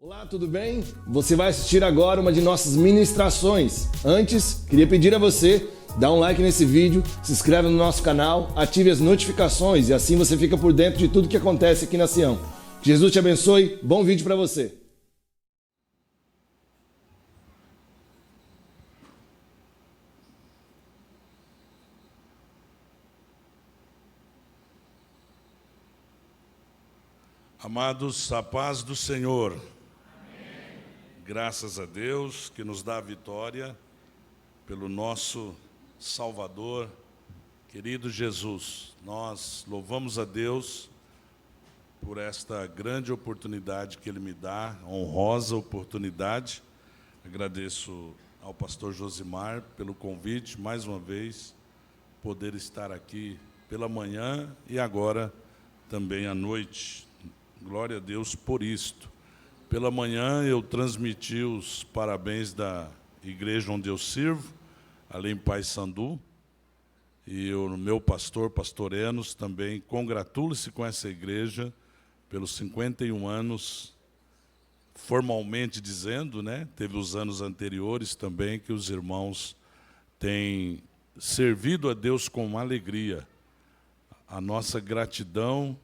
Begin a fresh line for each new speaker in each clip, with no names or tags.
Olá, tudo bem? Você vai assistir agora uma de nossas ministrações. Antes, queria pedir a você, dá um like nesse vídeo, se inscreve no nosso canal, ative as notificações e assim você fica por dentro de tudo que acontece aqui na Sião. Que Jesus te abençoe, bom vídeo para você.
Amados, a paz do Senhor. Amém. Graças a Deus que nos dá a vitória pelo nosso Salvador, querido Jesus. Nós louvamos a Deus por esta grande oportunidade que Ele me dá, honrosa oportunidade. Agradeço ao pastor Josimar pelo convite, mais uma vez, poder estar aqui pela manhã e agora também à noite. Glória a Deus por isto. Pela manhã eu transmiti os parabéns da igreja onde eu sirvo, ali em Paysandu, e o meu pastor, pastor Enos, também congratula-se com essa igreja pelos 51 anos, formalmente dizendo, né? Teve os anos anteriores também que os irmãos têm servido a Deus com alegria. A nossa gratidão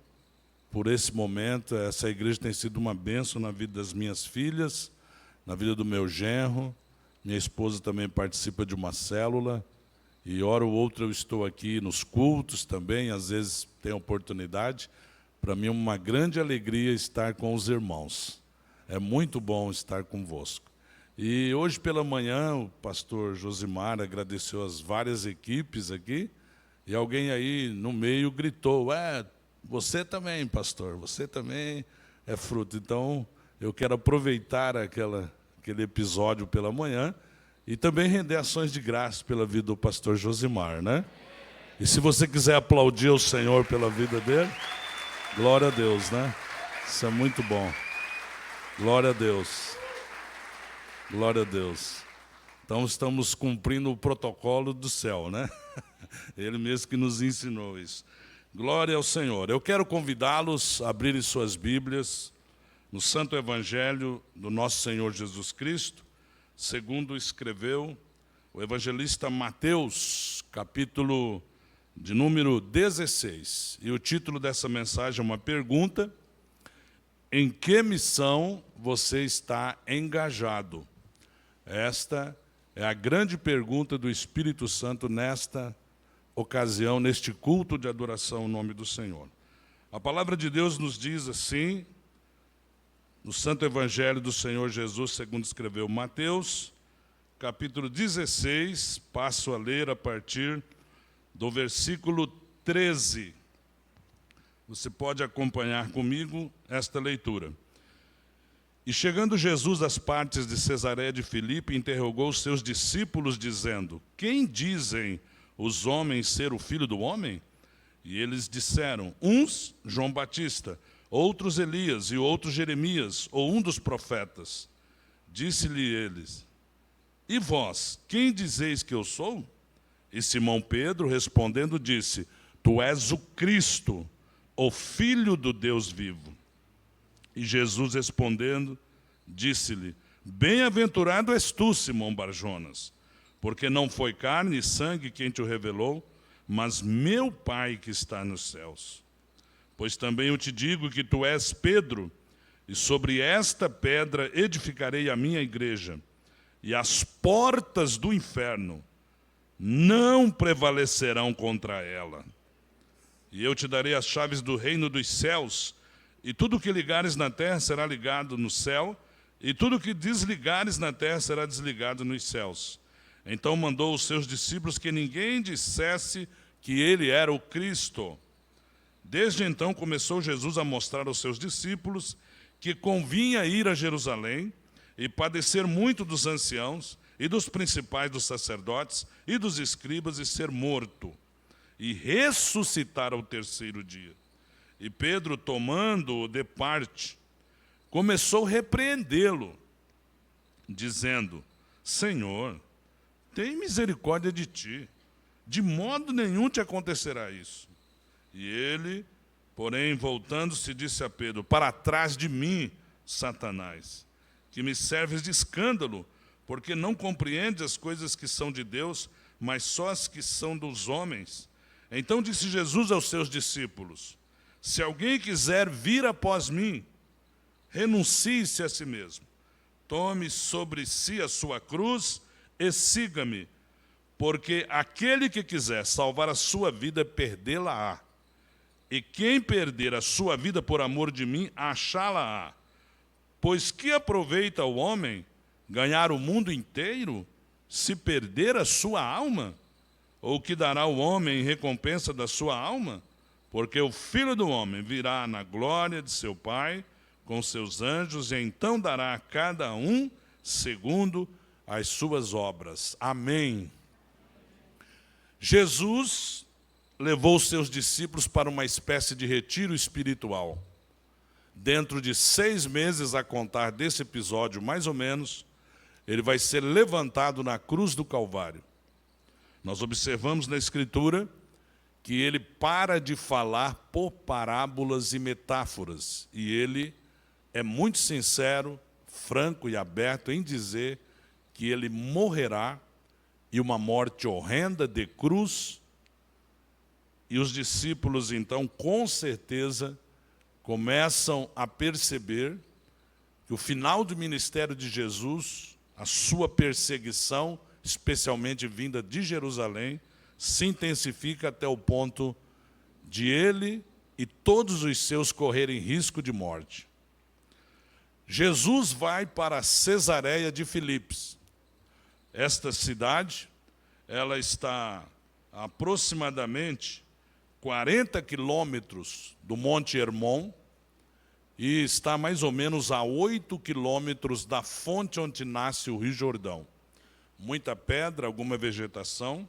por esse momento. Essa igreja tem sido uma bênção na vida das minhas filhas, na vida do meu genro. Minha esposa também participa de uma célula, e hora ou outra eu estou aqui nos cultos também, às vezes tenho oportunidade. Para mim é uma grande alegria estar com os irmãos. É muito bom estar convosco. E hoje pela manhã o pastor Josimar agradeceu as várias equipes aqui, e alguém aí no meio gritou: você também, pastor, você também é fruto. Então, eu quero aproveitar aquele episódio pela manhã e também render ações de graça pela vida do pastor Josimar, né? E se você quiser aplaudir o Senhor pela vida dele, glória a Deus, né? Isso é muito bom. Glória a Deus. Glória a Deus. Então, estamos cumprindo o protocolo do céu, né? Ele mesmo que nos ensinou isso. Glória ao Senhor. Eu quero convidá-los a abrirem suas Bíblias no Santo Evangelho do nosso Senhor Jesus Cristo, segundo escreveu o evangelista Mateus, capítulo de número 16. E o título dessa mensagem é uma pergunta: em que missão você está engajado? Esta é a grande pergunta do Espírito Santo nesta ocasião, neste culto de adoração ao nome do Senhor. A palavra de Deus nos diz assim, no Santo Evangelho do Senhor Jesus, segundo escreveu Mateus, capítulo 16, passo a ler a partir do versículo 13. Você pode acompanhar comigo esta leitura. E chegando Jesus às partes de Cesareia de Filipe, interrogou os seus discípulos, dizendo: quem dizem os homens ser o Filho do Homem? E eles disseram: uns, João Batista, outros Elias, e outros Jeremias, ou um dos profetas. Disse-lhe eles: e vós, quem dizeis que eu sou? E Simão Pedro, respondendo, disse: tu és o Cristo, o Filho do Deus vivo. E Jesus respondendo, disse-lhe: bem-aventurado és tu, Simão Barjonas, porque não foi carne e sangue quem te o revelou, mas meu Pai que está nos céus. Pois também eu te digo que tu és Pedro, e sobre esta pedra edificarei a minha igreja, e as portas do inferno não prevalecerão contra ela. E eu te darei as chaves do reino dos céus, e tudo que ligares na terra será ligado no céu, e tudo que desligares na terra será desligado nos céus. Então mandou os seus discípulos que ninguém dissesse que ele era o Cristo. Desde então começou Jesus a mostrar aos seus discípulos que convinha ir a Jerusalém e padecer muito dos anciãos e dos principais dos sacerdotes e dos escribas e ser morto e ressuscitar ao terceiro dia. E Pedro, tomando-o de parte, começou a repreendê-lo, dizendo: Senhor, tem misericórdia de ti, de modo nenhum te acontecerá isso. E ele, porém, voltando-se, disse a Pedro: para trás de mim, Satanás, que me serves de escândalo, porque não compreendes as coisas que são de Deus, mas só as que são dos homens. Então disse Jesus aos seus discípulos: se alguém quiser vir após mim, renuncie-se a si mesmo, tome sobre si a sua cruz e siga-me, porque aquele que quiser salvar a sua vida, perdê-la-á. E quem perder a sua vida por amor de mim, achá-la-á. Pois que aproveita o homem ganhar o mundo inteiro, se perder a sua alma? Ou que dará o homem em recompensa da sua alma? Porque o Filho do Homem virá na glória de seu Pai, com seus anjos, e então dará a cada um segundo as suas obras. Amém. Jesus levou seus discípulos para uma espécie de retiro espiritual. Dentro de 6 meses a contar desse episódio, mais ou menos, ele vai ser levantado na cruz do Calvário. Nós observamos na Escritura que ele para de falar por parábolas e metáforas, e ele é muito sincero, franco e aberto em dizer que ele morrerá, e uma morte horrenda de cruz. E os discípulos, então, com certeza, começam a perceber que o final do ministério de Jesus, a sua perseguição, especialmente vinda de Jerusalém, se intensifica até o ponto de ele e todos os seus correrem risco de morte. Jesus vai para Cesareia de Filipos. Esta cidade, ela está a aproximadamente 40 quilômetros do Monte Hermon e está mais ou menos a 8 quilômetros da fonte onde nasce o Rio Jordão. Muita pedra, alguma vegetação.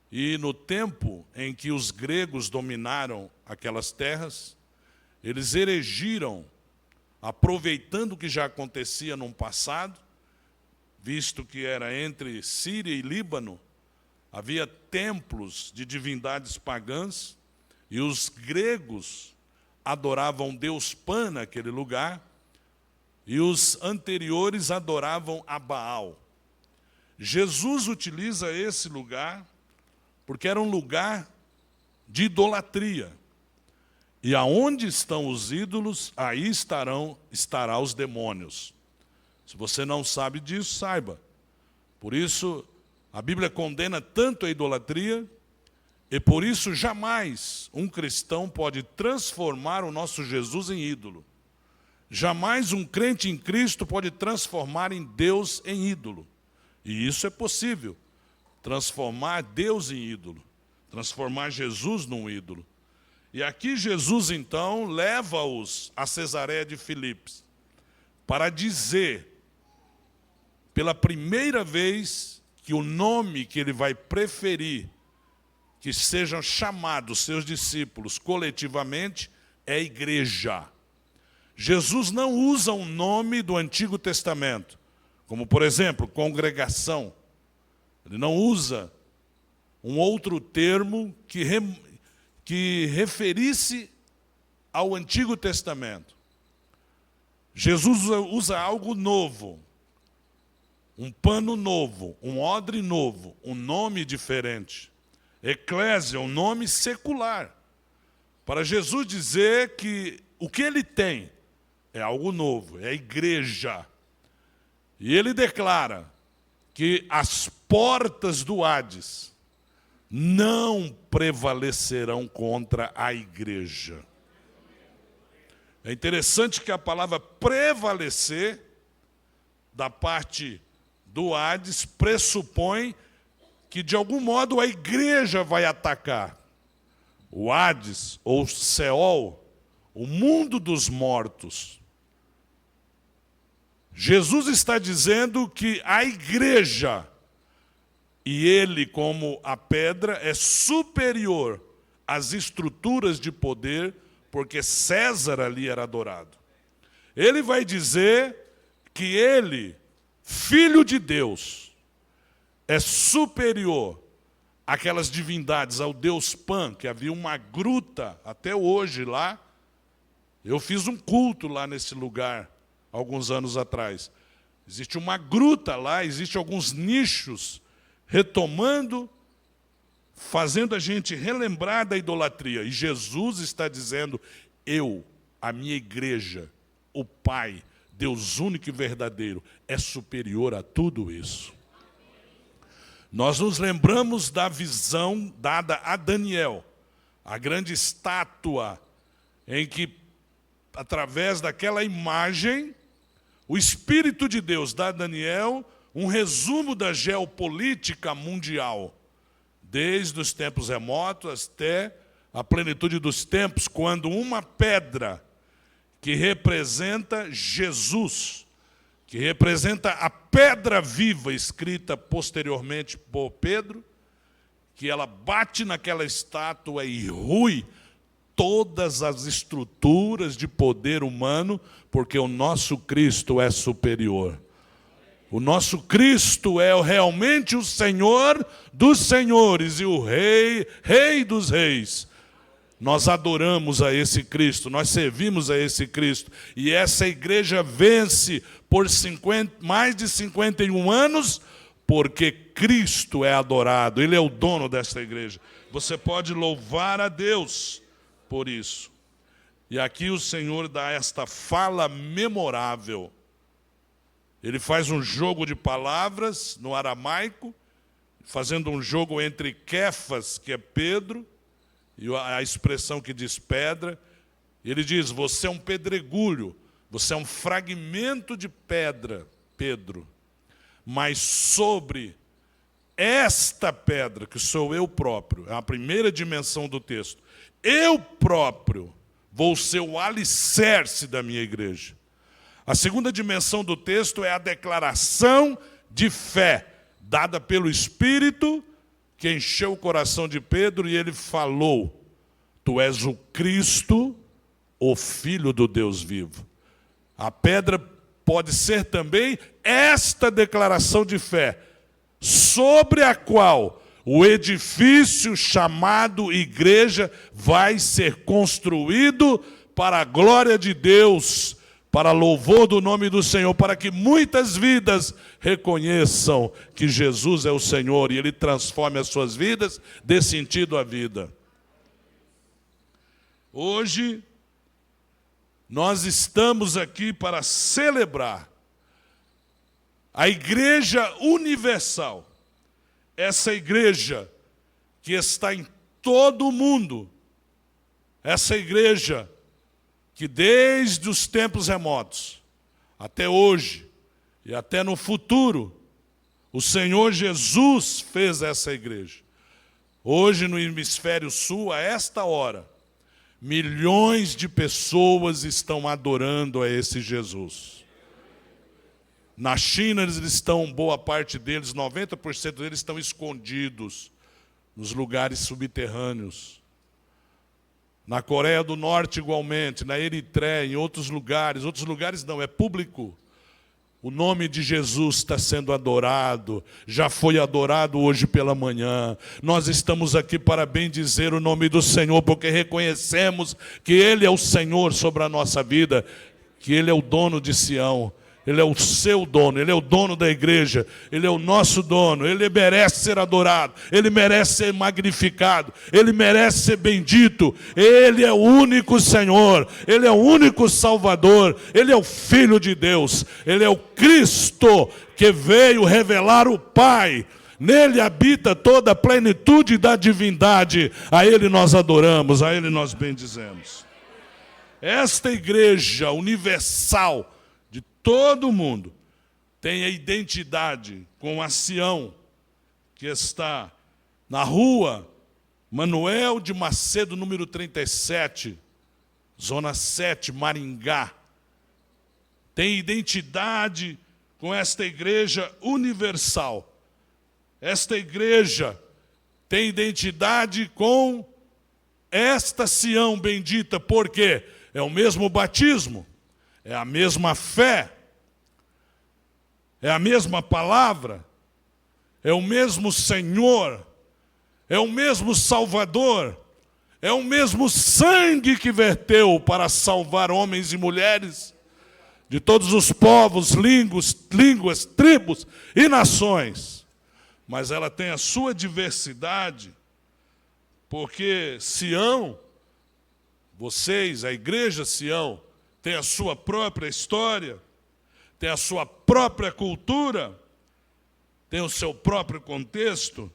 E no tempo em que os gregos dominaram aquelas terras, eles erigiram, aproveitando o que já acontecia no passado, visto que era entre Síria e Líbano, havia templos de divindades pagãs, e os gregos adoravam Deus Pan naquele lugar, e os anteriores adoravam a Baal. Jesus utiliza esse lugar porque era um lugar de idolatria. E aonde estão os ídolos, aí estará os demônios. Se você não sabe disso, saiba. Por isso, a Bíblia condena tanto a idolatria, e por isso jamais um cristão pode transformar o nosso Jesus em ídolo. Jamais um crente em Cristo pode transformar em Deus em ídolo. E isso é possível. Transformar Deus em ídolo. Transformar Jesus num ídolo. E aqui Jesus, então, leva-os a Cesareia de Filipos para dizer, pela primeira vez, que o nome que ele vai preferir que sejam chamados seus discípulos coletivamente é igreja. Jesus não usa um nome do Antigo Testamento, como, por exemplo, congregação. Ele não usa um outro termo que referisse ao Antigo Testamento. Jesus usa algo novo, um pano novo, um odre novo, um nome diferente. Eclésia, um nome secular. Para Jesus dizer que o que ele tem é algo novo, é a igreja. E ele declara que as portas do Hades não prevalecerão contra a igreja. É interessante que a palavra prevalecer, da parte do Hades, pressupõe que de algum modo a igreja vai atacar. O Hades, ou Seol, o mundo dos mortos. Jesus está dizendo que a igreja, e ele como a pedra, é superior às estruturas de poder, porque César ali era adorado. Ele vai dizer que ele, filho de Deus, é superior àquelas divindades, ao Deus Pan, que havia uma gruta até hoje lá. Eu fiz um culto lá nesse lugar, alguns anos atrás. Existe uma gruta lá, existem alguns nichos retomando, fazendo a gente relembrar da idolatria. E Jesus está dizendo, eu, a minha igreja, o Pai, Deus único e verdadeiro, é superior a tudo isso. Nós nos lembramos da visão dada a Daniel, a grande estátua em que, através daquela imagem, o Espírito de Deus dá a Daniel um resumo da geopolítica mundial, desde os tempos remotos até a plenitude dos tempos, quando uma pedra que representa Jesus, que representa a pedra viva, escrita posteriormente por Pedro, que ela bate naquela estátua e rui todas as estruturas de poder humano, porque o nosso Cristo é superior. O nosso Cristo é realmente o Senhor dos senhores e o Rei dos reis. Nós adoramos a esse Cristo, nós servimos a esse Cristo. E essa igreja vence por mais de 51 anos, porque Cristo é adorado, Ele é o dono desta igreja. Você pode louvar a Deus por isso. E aqui o Senhor dá esta fala memorável. Ele faz um jogo de palavras no aramaico, fazendo um jogo entre Kefas, que é Pedro, e a expressão que diz pedra. Ele diz, você é um pedregulho, você é um fragmento de pedra, Pedro. Mas sobre esta pedra, que sou eu próprio, é a primeira dimensão do texto, eu próprio vou ser o alicerce da minha igreja. A segunda dimensão do texto é a declaração de fé, dada pelo Espírito, que encheu o coração de Pedro, e ele falou, tu és o Cristo, o Filho do Deus vivo. A pedra pode ser também esta declaração de fé, sobre a qual o edifício chamado igreja vai ser construído para a glória de Deus, para louvor do nome do Senhor, para que muitas vidas reconheçam que Jesus é o Senhor e Ele transforme as suas vidas, dê sentido à vida. Hoje, nós estamos aqui para celebrar a Igreja Universal, essa igreja que está em todo o mundo, essa igreja que desde os tempos remotos, até hoje e até no futuro, o Senhor Jesus fez essa igreja. Hoje no hemisfério sul, a esta hora, milhões de pessoas estão adorando a esse Jesus. Na China, eles estão, boa parte deles, 90% deles estão escondidos nos lugares subterrâneos. Na Coreia do Norte, igualmente, na Eritreia, em outros lugares não, é público. O nome de Jesus está sendo adorado, já foi adorado hoje pela manhã. Nós estamos aqui para bendizer o nome do Senhor, porque reconhecemos que Ele é o Senhor sobre a nossa vida, que Ele é o dono de Sião. Ele é o seu dono, Ele é o dono da igreja, Ele é o nosso dono, Ele merece ser adorado, Ele merece ser magnificado, Ele merece ser bendito, Ele é o único Senhor, Ele é o único Salvador, Ele é o Filho de Deus, Ele é o Cristo que veio revelar o Pai. Nele habita toda a plenitude da divindade, a Ele nós adoramos, a Ele nós bendizemos. Esta igreja universal, todo mundo tem a identidade com a Sião, que está na rua Manuel de Macedo, número 37, Zona 7, Maringá. Tem identidade com esta igreja universal. Esta igreja tem identidade com esta Sião bendita, porque é o mesmo batismo, é a mesma fé, é a mesma palavra, é o mesmo Senhor, é o mesmo Salvador, é o mesmo sangue que verteu para salvar homens e mulheres. de todos os povos, línguas, tribos e nações. Mas ela tem a sua diversidade, porque Sião, vocês, a igreja Sião, tem a sua própria história, tem a sua própria cultura, tem o seu próprio contexto,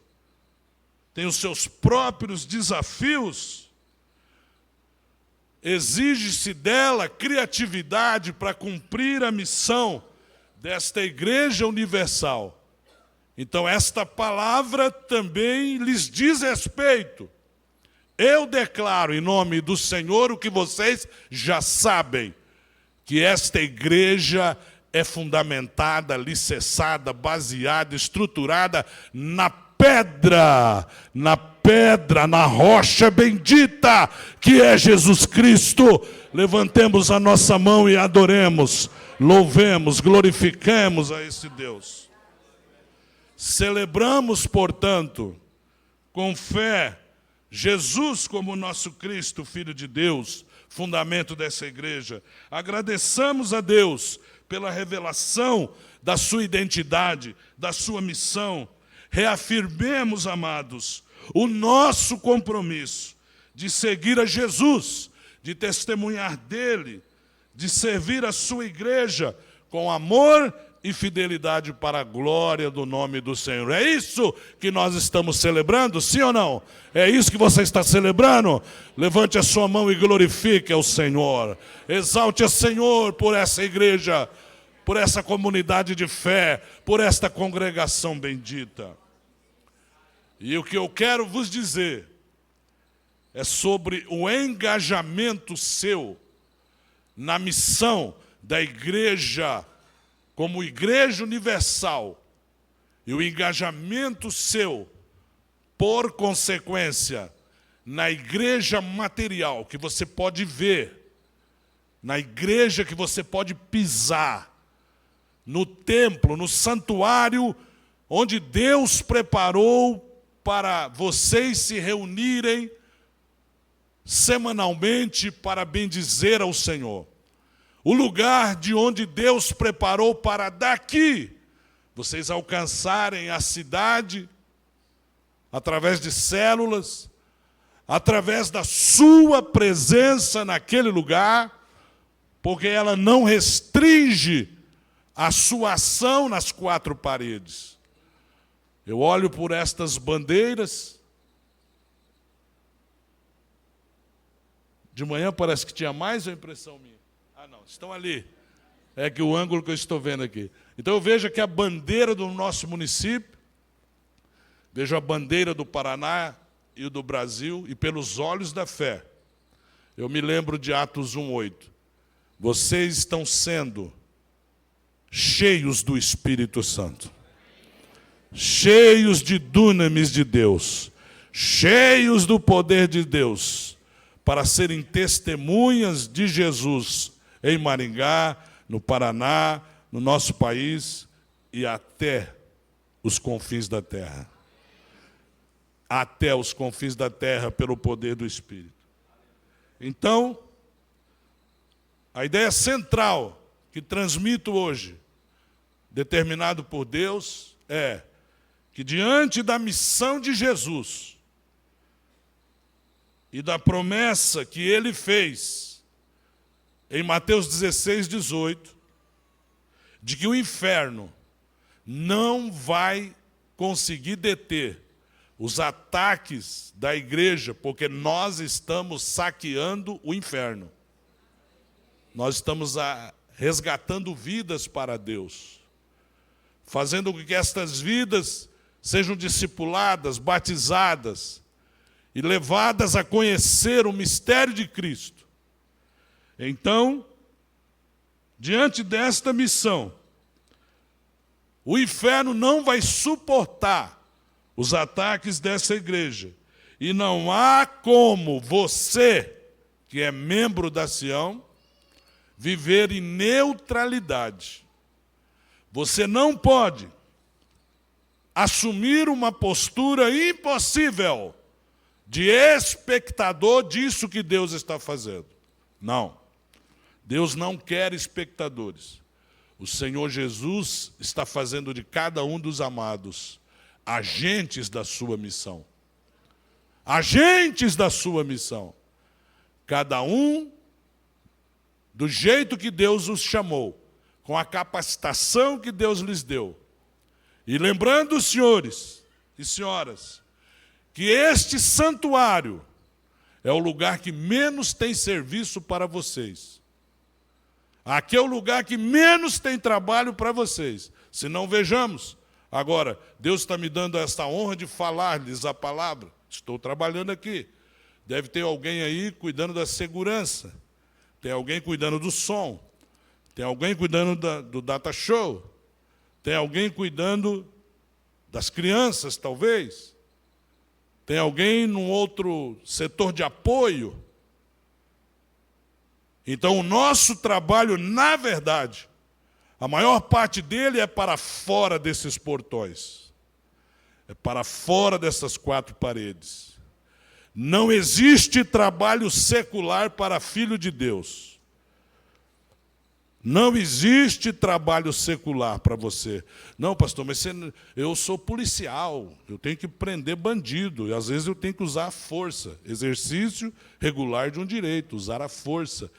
tem os seus próprios desafios. Exige-se dela criatividade para cumprir a missão desta Igreja Universal. Então, esta palavra também lhes diz respeito. Eu declaro em nome do Senhor o que vocês já sabem, que esta igreja é fundamentada, alicerçada, baseada, estruturada na pedra, na rocha bendita, que é Jesus Cristo. Levantemos a nossa mão e adoremos, louvemos, glorifiquemos a esse Deus. Celebramos, portanto, com fé, Jesus como nosso Cristo, Filho de Deus, fundamento dessa igreja. Agradeçamos a Deus pela revelação da sua identidade, da sua missão. Reafirmemos, amados, o nosso compromisso de seguir a Jesus, de testemunhar dele, de servir a sua igreja com amor e fidelidade para a glória do nome do Senhor. É isso que nós estamos celebrando, sim ou não? É isso que você está celebrando? Levante a sua mão e glorifique ao Senhor. Exalte a Senhor por essa igreja, por essa comunidade de fé, por esta congregação bendita. E o que eu quero vos dizer é sobre o engajamento seu na missão da igreja como igreja universal, e o engajamento seu, por consequência, na igreja material que você pode ver, na igreja que você pode pisar, no templo, no santuário, onde Deus preparou para vocês se reunirem semanalmente para bendizer ao Senhor. O lugar de onde Deus preparou para daqui vocês alcançarem a cidade, através de células, através da sua presença naquele lugar, porque ela não restringe a sua ação nas quatro paredes. Eu olho por estas bandeiras. De manhã parece que tinha mais, ou impressão minha? Ah, não, estão ali. É que o ângulo que eu estou vendo aqui. Então eu vejo aqui a bandeira do nosso município, vejo a bandeira do Paraná e do Brasil, e pelos olhos da fé, eu me lembro de Atos 1:8. Vocês estão sendo cheios do Espírito Santo, cheios de dunamis de Deus, cheios do poder de Deus, para serem testemunhas de Jesus em Maringá, no Paraná, no nosso país e até os confins da terra. Até os confins da terra, pelo poder do Espírito. Então, a ideia central que transmito hoje, determinado por Deus, é que diante da missão de Jesus e da promessa que ele fez em Mateus 16:18, de que o inferno não vai conseguir deter os ataques da igreja, porque nós estamos saqueando o inferno. Nós estamos resgatando vidas para Deus, fazendo com que estas vidas sejam discipuladas, batizadas e levadas a conhecer o mistério de Cristo. Então, diante desta missão, o inferno não vai suportar os ataques dessa igreja. E não há como você, que é membro da Sião, viver em neutralidade. Você não pode assumir uma postura impossível de espectador disso que Deus está fazendo. Não. Deus não quer espectadores. O Senhor Jesus está fazendo de cada um dos amados agentes da sua missão. Agentes da sua missão. Cada um do jeito que Deus os chamou, com a capacitação que Deus lhes deu. E lembrando, senhores e senhoras, que este santuário é o lugar que menos tem serviço para vocês. Aqui é o lugar que menos tem trabalho para vocês. Se não, vejamos. Agora, Deus está me dando essa honra de falar-lhes a palavra. Estou trabalhando aqui. Deve ter alguém aí cuidando da segurança. Tem alguém cuidando do som. Tem alguém cuidando do data show. Tem alguém cuidando das crianças, talvez. Tem alguém num outro setor de apoio. Então, o nosso trabalho, na verdade, a maior parte dele é para fora desses portões. É para fora dessas quatro paredes. Não existe trabalho secular para filho de Deus. Não existe trabalho secular para você. Não, pastor, mas eu sou policial, eu tenho que prender bandido, e às vezes eu tenho que usar a força. Exercício regular de um direito, usar a força.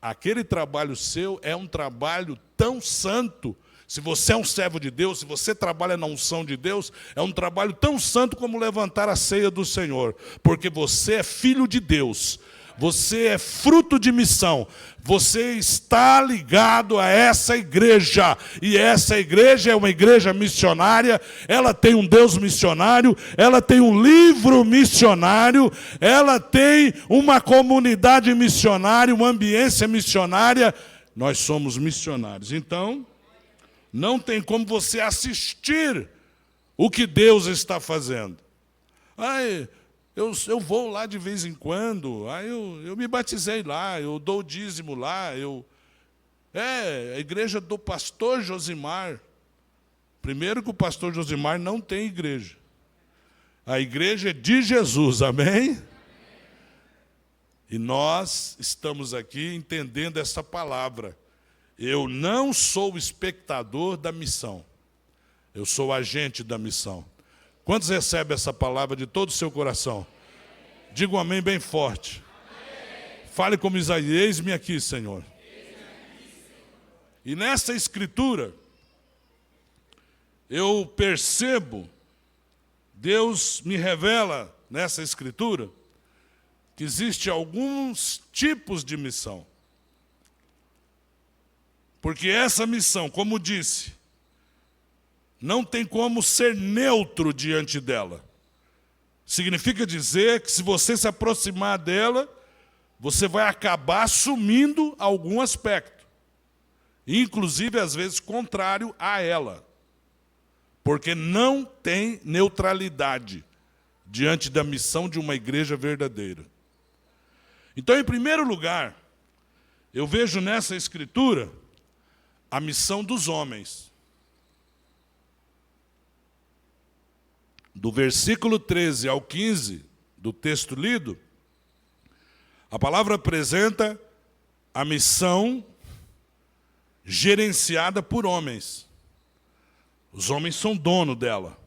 Aquele trabalho seu é um trabalho tão santo. Se você é um servo de Deus, se você trabalha na unção de Deus, é um trabalho tão santo como levantar a ceia do Senhor. Porque você é filho de Deus. Você é fruto de missão. Você está ligado a essa igreja. E essa igreja é uma igreja missionária. Ela tem um Deus missionário. Ela tem um livro missionário. Ela tem uma comunidade missionária, uma ambiência missionária. Nós somos missionários. Então, não tem como você assistir o que Deus está fazendo. Eu vou lá de vez em quando, eu me batizei lá, eu dou o dízimo lá, a igreja do pastor Josimar. Primeiro que o pastor Josimar não tem igreja. A igreja é de Jesus, amém? E nós estamos aqui entendendo essa palavra. Eu não sou espectador da missão, eu sou agente da missão. Quantos recebem essa palavra de todo o seu coração? Diga um amém bem forte. Amém. Fale como Isaías, eis-me aqui, Senhor. E nessa escritura, eu percebo, Deus me revela nessa escritura, que existem alguns tipos de missão. Porque essa missão, como disse, não tem como ser neutro diante dela. Significa dizer que se você se aproximar dela, você vai acabar assumindo algum aspecto. Inclusive, às vezes, contrário a ela. Porque não tem neutralidade diante da missão de uma igreja verdadeira. Então, em primeiro lugar, eu vejo nessa escritura a missão dos homens. Do versículo 13 ao 15 do texto lido, a palavra apresenta a missão gerenciada por homens. Os homens são dono dela.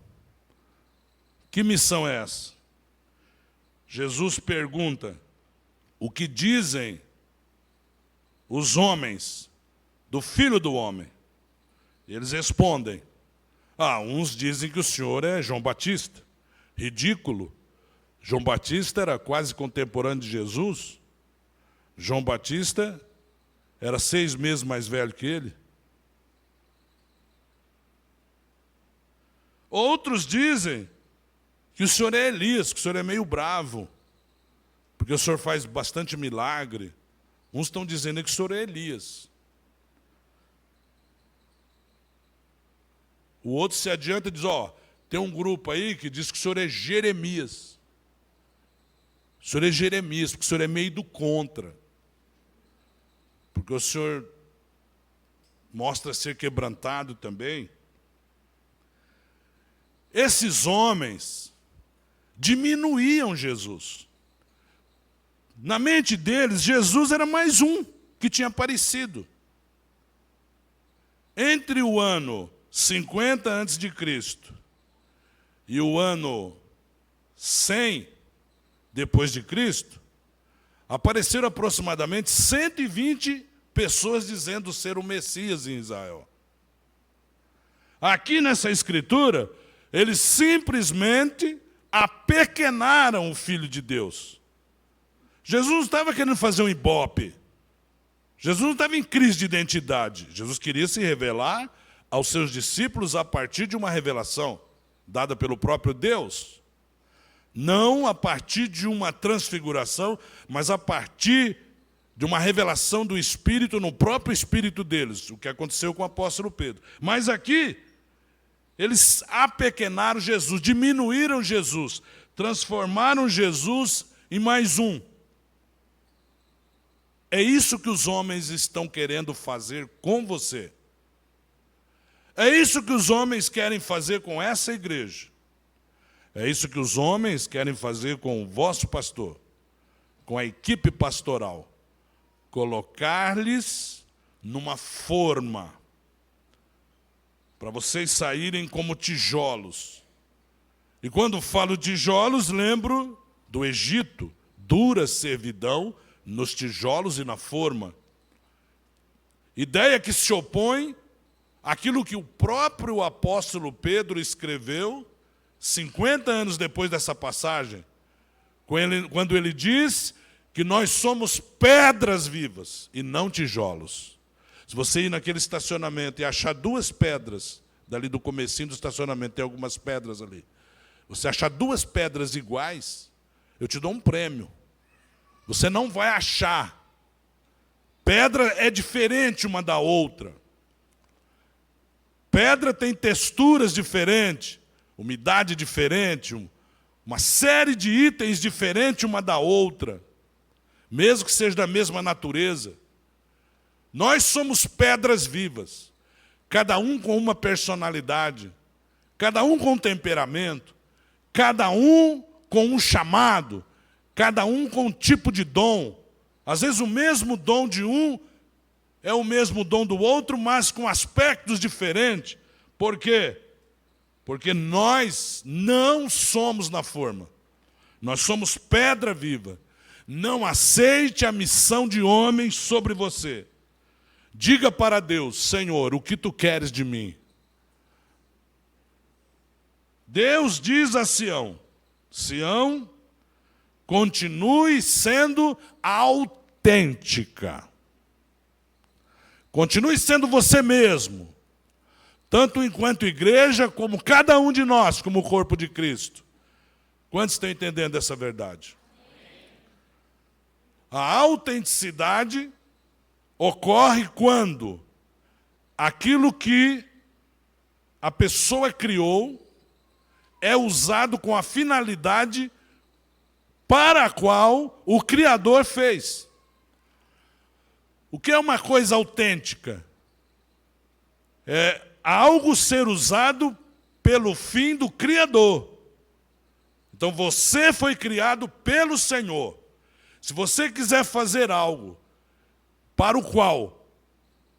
Que missão é essa? Jesus pergunta: o que dizem os homens do Filho do Homem? Eles respondem: uns dizem que o Senhor é João Batista. Ridículo. João Batista era quase contemporâneo de Jesus. João Batista era 6 meses mais velho que ele. Outros dizem que o Senhor é Elias, que o Senhor é meio bravo, porque o Senhor faz bastante milagre. Uns estão dizendo que o Senhor é Elias. O outro se adianta e diz: tem um grupo aí que diz que o Senhor é Jeremias. O Senhor é Jeremias, porque o Senhor é meio do contra. Porque o Senhor mostra ser quebrantado também. Esses homens diminuíam Jesus. Na mente deles, Jesus era mais um que tinha aparecido. Entre o ano 50 a.C. e o ano 100 depois de Cristo, apareceram aproximadamente 120 pessoas dizendo ser o Messias em Israel. Aqui nessa escritura, eles simplesmente apequenaram o Filho de Deus. Jesus não estava querendo fazer um ibope. Jesus não estava em crise de identidade. Jesus queria se revelar aos seus discípulos a partir de uma revelação dada pelo próprio Deus. Não a partir de uma transfiguração, mas a partir de uma revelação do Espírito no próprio Espírito deles, o que aconteceu com o apóstolo Pedro. Mas aqui, eles apequenaram Jesus, diminuíram Jesus, transformaram Jesus em mais um. É isso que os homens estão querendo fazer com você. É isso que os homens querem fazer com essa igreja. É isso que os homens querem fazer com o vosso pastor, com a equipe pastoral. Colocar-lhes numa forma, para vocês saírem como tijolos. E quando falo tijolos, lembro do Egito, dura servidão nos tijolos e na forma. Ideia que se opõe àquilo que o próprio apóstolo Pedro escreveu 50 anos depois dessa passagem, quando ele diz que nós somos pedras vivas e não tijolos. Se você ir naquele estacionamento e achar duas pedras, dali do comecinho do estacionamento, tem algumas pedras ali. Você achar duas pedras iguais, eu te dou um prêmio. Você não vai achar. Pedra é diferente uma da outra. Pedra tem texturas diferentes, umidade diferente, uma série de itens diferentes uma da outra, mesmo que seja da mesma natureza. Nós somos pedras vivas, cada um com uma personalidade, cada um com um temperamento, cada um com um chamado, cada um com um tipo de dom. Às vezes o mesmo dom de um é o mesmo dom do outro, mas com aspectos diferentes. Por quê? Porque nós não somos na forma. Nós somos pedra viva. Não aceite a missão de homens sobre você. Diga para Deus: Senhor, o que tu queres de mim? Deus diz a Sião: Sião, continue sendo autêntica. Continue sendo você mesmo. Tanto enquanto igreja, como cada um de nós, como o corpo de Cristo. Quantos estão entendendo essa verdade? A autenticidade ocorre quando aquilo que a pessoa criou é usado com a finalidade para a qual o Criador fez. O que é uma coisa autêntica? É algo ser usado pelo fim do Criador. Então você foi criado pelo Senhor. Se você quiser fazer algo para o qual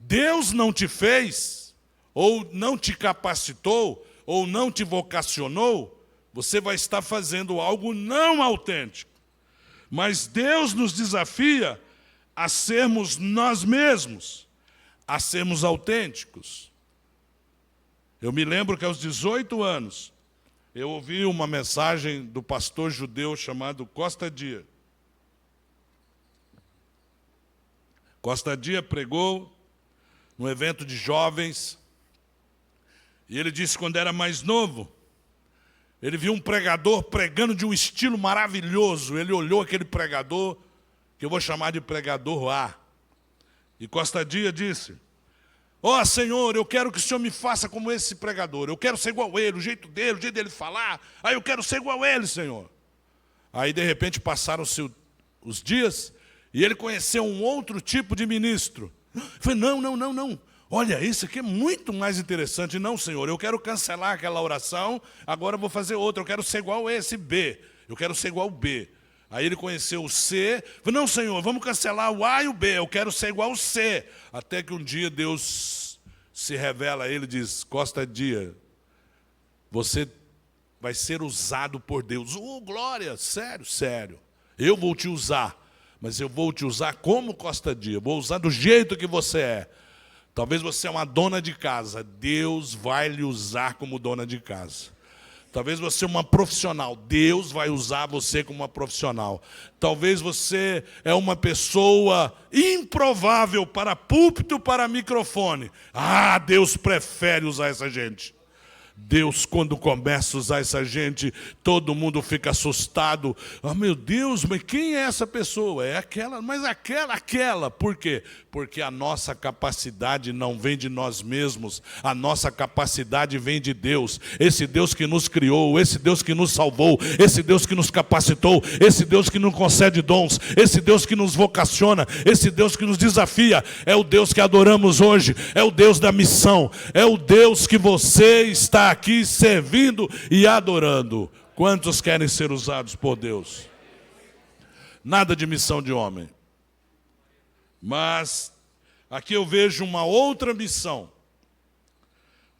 Deus não te fez, ou não te capacitou, ou não te vocacionou, você vai estar fazendo algo não autêntico. Mas Deus nos desafia a sermos nós mesmos, a sermos autênticos. Eu me lembro que aos 18 anos, eu ouvi uma mensagem do pastor judeu chamado Costa Dia. Costa Dia pregou num evento de jovens, e ele disse que quando era mais novo, ele viu um pregador pregando de um estilo maravilhoso. Ele olhou aquele pregador, que eu vou chamar de pregador A. E Costa Dia disse: ó, Senhor, eu quero que o Senhor me faça como esse pregador. Eu quero ser igual a ele, o jeito dele falar. Aí eu quero ser igual a ele, Senhor. Aí, de repente, passaram-se os dias e ele conheceu um outro tipo de ministro. Ele falou: não. Olha, esse aqui é muito mais interessante. Não, Senhor, eu quero cancelar aquela oração, agora eu vou fazer outra. Eu quero ser igual a esse B. Eu quero ser igual ao B. Aí ele conheceu o C, falou, não, Senhor, vamos cancelar o A e o B, eu quero ser igual ao C. Até que um dia Deus se revela a ele e diz, Costa Dia, você vai ser usado por Deus. Glória, sério, sério. Eu vou te usar, mas eu vou te usar como Costa Dia, vou usar do jeito que você é. Talvez você é uma dona de casa, Deus vai lhe usar como dona de casa. Talvez você é uma profissional, Deus vai usar você como uma profissional. Talvez você é uma pessoa improvável para púlpito, para microfone. Deus prefere usar essa gente. Deus, quando começa a usar essa gente, todo mundo fica assustado. Meu Deus, mas quem é essa pessoa? É aquela, mas aquela. Por quê? Porque a nossa capacidade não vem de nós mesmos, a nossa capacidade vem de Deus. Esse Deus que nos criou, esse Deus que nos salvou, esse Deus que nos capacitou, esse Deus que nos concede dons, esse Deus que nos vocaciona, esse Deus que nos desafia, é o Deus que adoramos hoje, é o Deus da missão, é o Deus que você está aqui servindo e adorando. Quantos querem ser usados por Deus? Nada de missão de homem. Mas aqui eu vejo uma outra missão.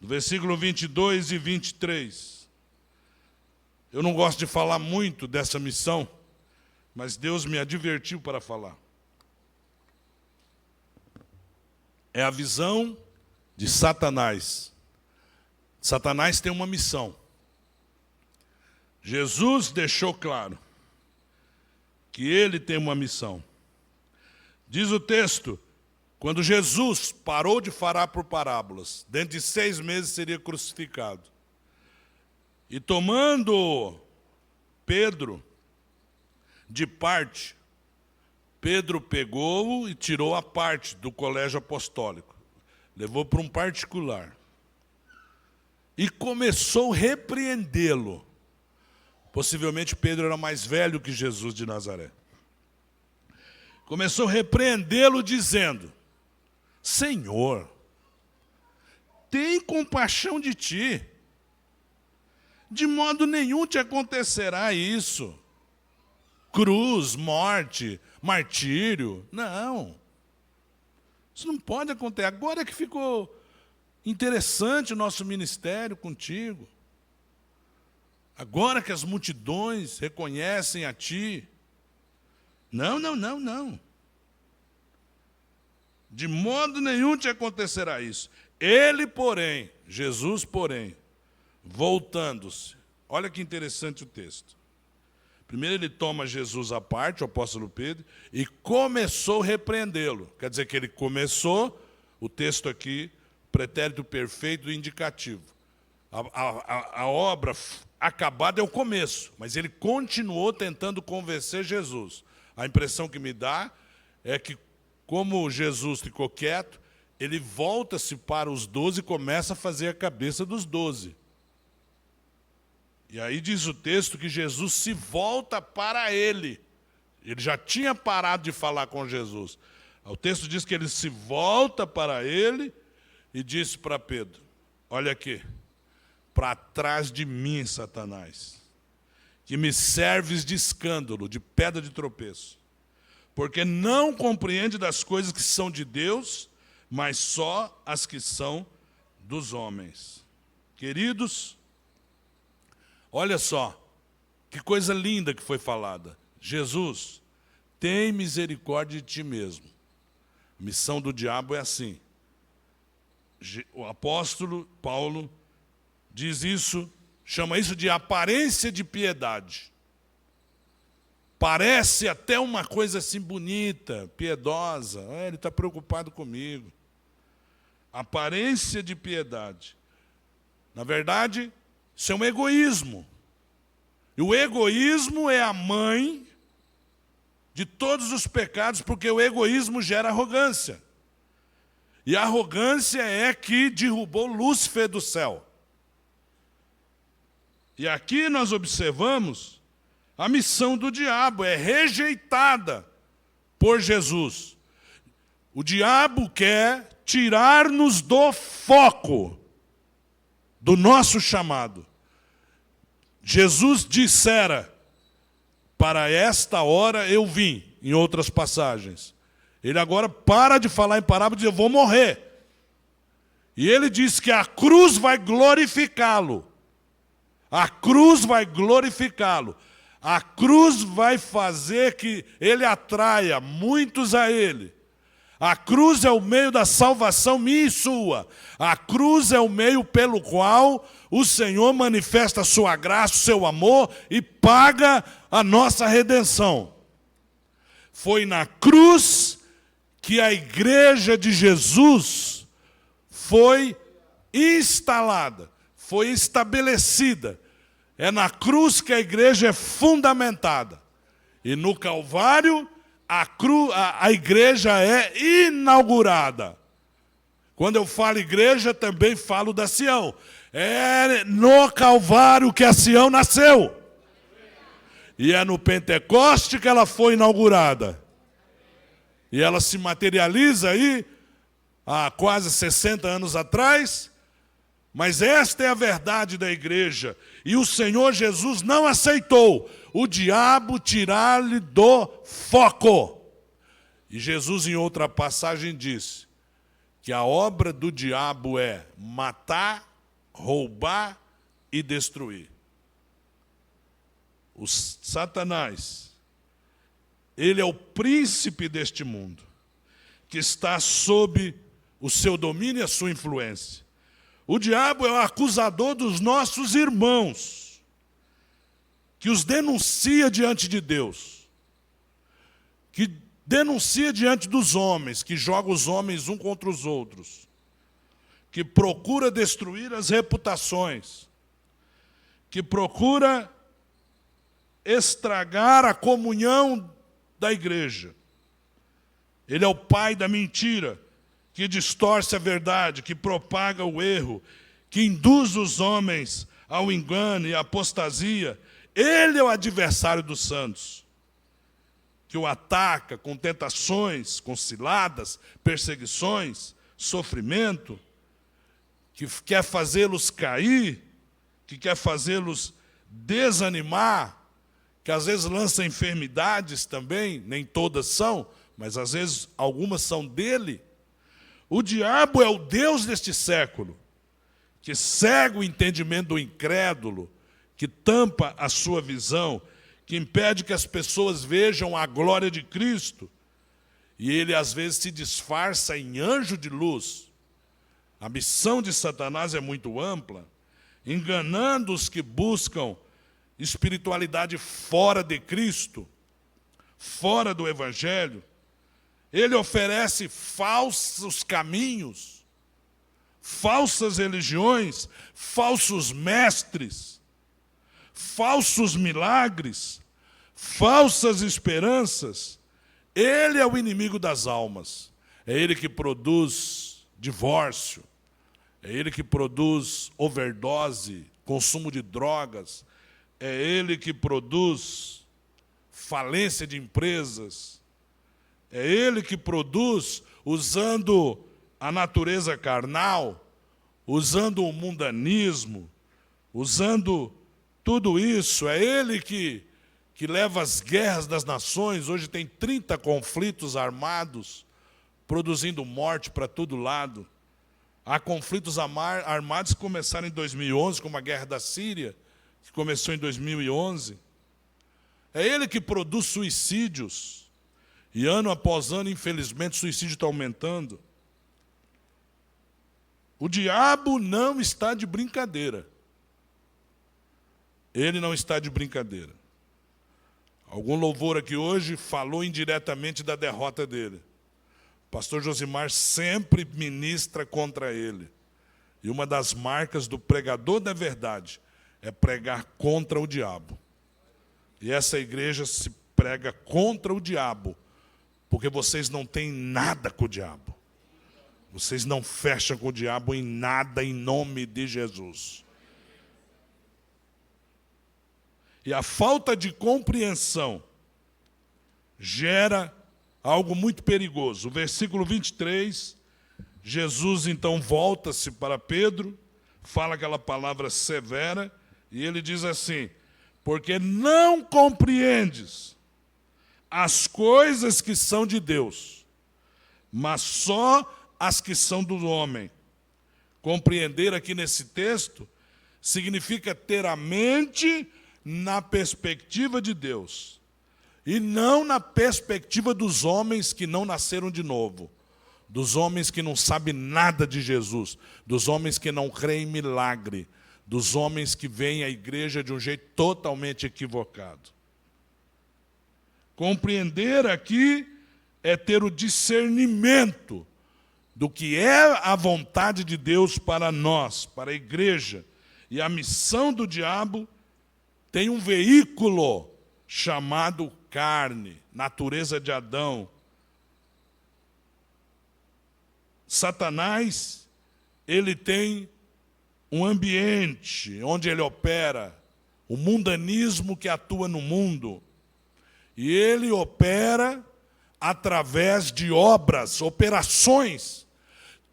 No versículo 22 e 23. Eu não gosto de falar muito dessa missão, mas Deus me advertiu para falar. É a visão de Satanás. Satanás tem uma missão. Jesus deixou claro que ele tem uma missão. Diz o texto, quando Jesus parou de falar por parábolas, dentro de 6 meses seria crucificado. E tomando Pedro de parte, Pedro pegou-o e tirou a parte do colégio apostólico. Levou para um particular. E começou a repreendê-lo. Possivelmente Pedro era mais velho que Jesus de Nazaré. Começou a repreendê-lo dizendo, Senhor, tem compaixão de ti. De modo nenhum te acontecerá isso. Cruz, morte, martírio. Não. Isso não pode acontecer. Agora é que ficou interessante o nosso ministério contigo. Agora que as multidões reconhecem a ti. Não. De modo nenhum te acontecerá isso. Ele, porém, Jesus, porém, voltando-se. Olha que interessante o texto. Primeiro ele toma Jesus à parte, o apóstolo Pedro, e começou a repreendê-lo. Quer dizer que ele começou, o texto aqui, pretérito perfeito e indicativo. A obra acabada é o começo, mas ele continuou tentando convencer Jesus. A impressão que me dá é que, como Jesus ficou quieto, ele volta-se para os 12 e começa a fazer a cabeça dos 12. E aí diz o texto que Jesus se volta para ele. Ele já tinha parado de falar com Jesus. O texto diz que ele se volta para ele e disse para Pedro, olha aqui, para trás de mim, Satanás, que me serves de escândalo, de pedra de tropeço, porque não compreende das coisas que são de Deus, mas só as que são dos homens. Queridos, olha só, que coisa linda que foi falada. Jesus, tem misericórdia de ti mesmo. A missão do diabo é assim. O apóstolo Paulo diz isso, chama isso de aparência de piedade. Parece até uma coisa assim bonita, piedosa. Ele está preocupado comigo. Aparência de piedade. Na verdade, isso é um egoísmo. E o egoísmo é a mãe de todos os pecados, porque o egoísmo gera arrogância. E a arrogância é que derrubou Lúcifer do céu. E aqui nós observamos a missão do diabo, é rejeitada por Jesus. O diabo quer tirar-nos do foco do nosso chamado. Jesus dissera para esta hora eu vim, em outras passagens. Ele agora para de falar em parábola e diz, eu vou morrer. E ele diz que a cruz vai glorificá-lo. A cruz vai glorificá-lo. A cruz vai fazer que ele atraia muitos a ele. A cruz é o meio da salvação minha e sua. A cruz é o meio pelo qual o Senhor manifesta a sua graça, o seu amor e paga a nossa redenção. Foi na cruz que a igreja de Jesus foi instalada, foi estabelecida. É na cruz que a igreja é fundamentada. E no Calvário, a igreja é inaugurada. Quando eu falo igreja, também falo da Sião. É no Calvário que a Sião nasceu. E é no Pentecoste que ela foi inaugurada. E ela se materializa aí, há quase 60 anos atrás. Mas esta é a verdade da igreja. E o Senhor Jesus não aceitou o diabo tirar-lhe do foco. E Jesus, em outra passagem, disse que a obra do diabo é matar, roubar e destruir. O Satanás, ele é o príncipe deste mundo, que está sob o seu domínio e a sua influência. O diabo é o acusador dos nossos irmãos, que os denuncia diante de Deus, que denuncia diante dos homens, que joga os homens um contra os outros, que procura destruir as reputações, que procura estragar a comunhão da igreja. Ele é o pai da mentira, que distorce a verdade, que propaga o erro, que induz os homens ao engano e à apostasia. Ele é o adversário dos santos, que o ataca com tentações, com ciladas, perseguições, sofrimento, que quer fazê-los cair, que quer fazê-los desanimar, que às vezes lança enfermidades também, nem todas são, mas às vezes algumas são dele. O diabo é o Deus deste século, que cega o entendimento do incrédulo, que tampa a sua visão, que impede que as pessoas vejam a glória de Cristo. E ele, às vezes, se disfarça em anjo de luz. A missão de Satanás é muito ampla, enganando os que buscam espiritualidade fora de Cristo, fora do Evangelho. Ele oferece falsos caminhos, falsas religiões, falsos mestres, falsos milagres, falsas esperanças. Ele é o inimigo das almas. É ele que produz divórcio, é ele que produz overdose, consumo de drogas, é ele que produz falência de empresas, é ele que produz usando a natureza carnal, usando o mundanismo, usando tudo isso. É ele que leva as guerras das nações. Hoje tem 30 conflitos armados, produzindo morte para todo lado. Há conflitos armados que começaram em 2011, como a guerra da Síria, que começou em 2011. É ele que produz suicídios. E ano após ano, infelizmente, o suicídio está aumentando. O diabo não está de brincadeira. Ele não está de brincadeira. Algum louvor aqui hoje falou indiretamente da derrota dele. O pastor Josimar sempre ministra contra ele. E uma das marcas do pregador da verdade é pregar contra o diabo. E essa igreja se prega contra o diabo, porque vocês não têm nada com o diabo. Vocês não fecham com o diabo em nada, em nome de Jesus. E a falta de compreensão gera algo muito perigoso. O versículo 23, Jesus então volta-se para Pedro, fala aquela palavra severa, e ele diz assim: porque não compreendes as coisas que são de Deus, mas só as que são do homem. Compreender aqui nesse texto significa ter a mente na perspectiva de Deus, e não na perspectiva dos homens que não nasceram de novo, dos homens que não sabem nada de Jesus, dos homens que não creem em milagre, dos homens que veem a igreja de um jeito totalmente equivocado. Compreender aqui é ter o discernimento do que é a vontade de Deus para nós, para a igreja. E a missão do diabo tem um veículo chamado carne, natureza de Adão. Satanás, ele tem um ambiente onde ele opera, o mundanismo que atua no mundo. E ele opera através de obras, operações.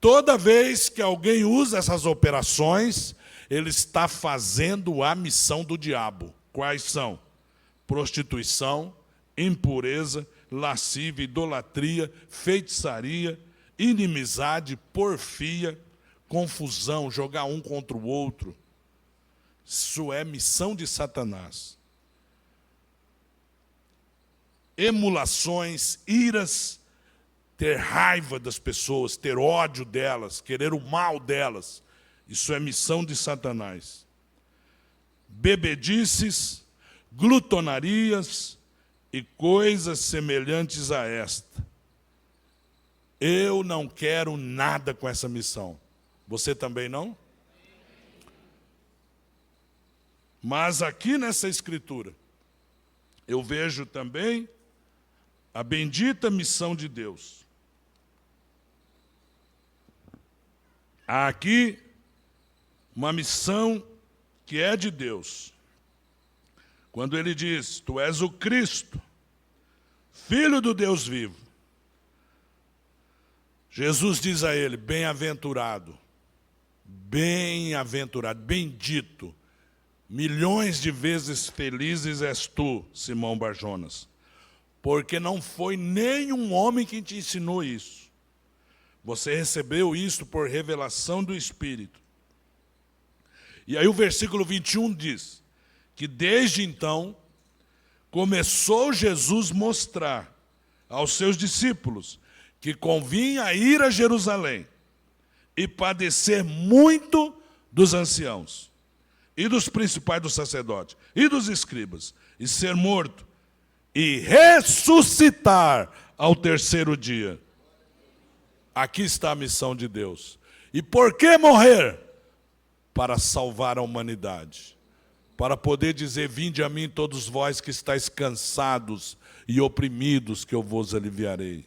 Toda vez que alguém usa essas operações, ele está fazendo a missão do diabo. Quais são? Prostituição, impureza, lascívia, idolatria, feitiçaria, inimizade, porfia, confusão, jogar um contra o outro. Isso é missão de Satanás. Emulações, iras, ter raiva das pessoas, ter ódio delas, querer o mal delas. Isso é missão de Satanás. Bebedices, glutonarias e coisas semelhantes a esta. Eu não quero nada com essa missão. Você também não? Mas aqui nessa escritura, eu vejo também a bendita missão de Deus. Há aqui uma missão que é de Deus. Quando ele diz, tu és o Cristo, Filho do Deus vivo. Jesus diz a ele, bem-aventurado, bem-aventurado, bendito, milhões de vezes felizes és tu, Simão Barjonas, porque não foi nenhum homem que te ensinou isso. Você recebeu isso por revelação do Espírito. E aí o versículo 21 diz que desde então começou Jesus mostrar aos seus discípulos que convinha ir a Jerusalém e padecer muito dos anciãos, e dos principais dos sacerdotes, e dos escribas, e ser morto, e ressuscitar ao terceiro dia. Aqui está a missão de Deus. E por que morrer? Para salvar a humanidade. Para poder dizer, vinde a mim todos vós que estáis cansados e oprimidos, que eu vos aliviarei.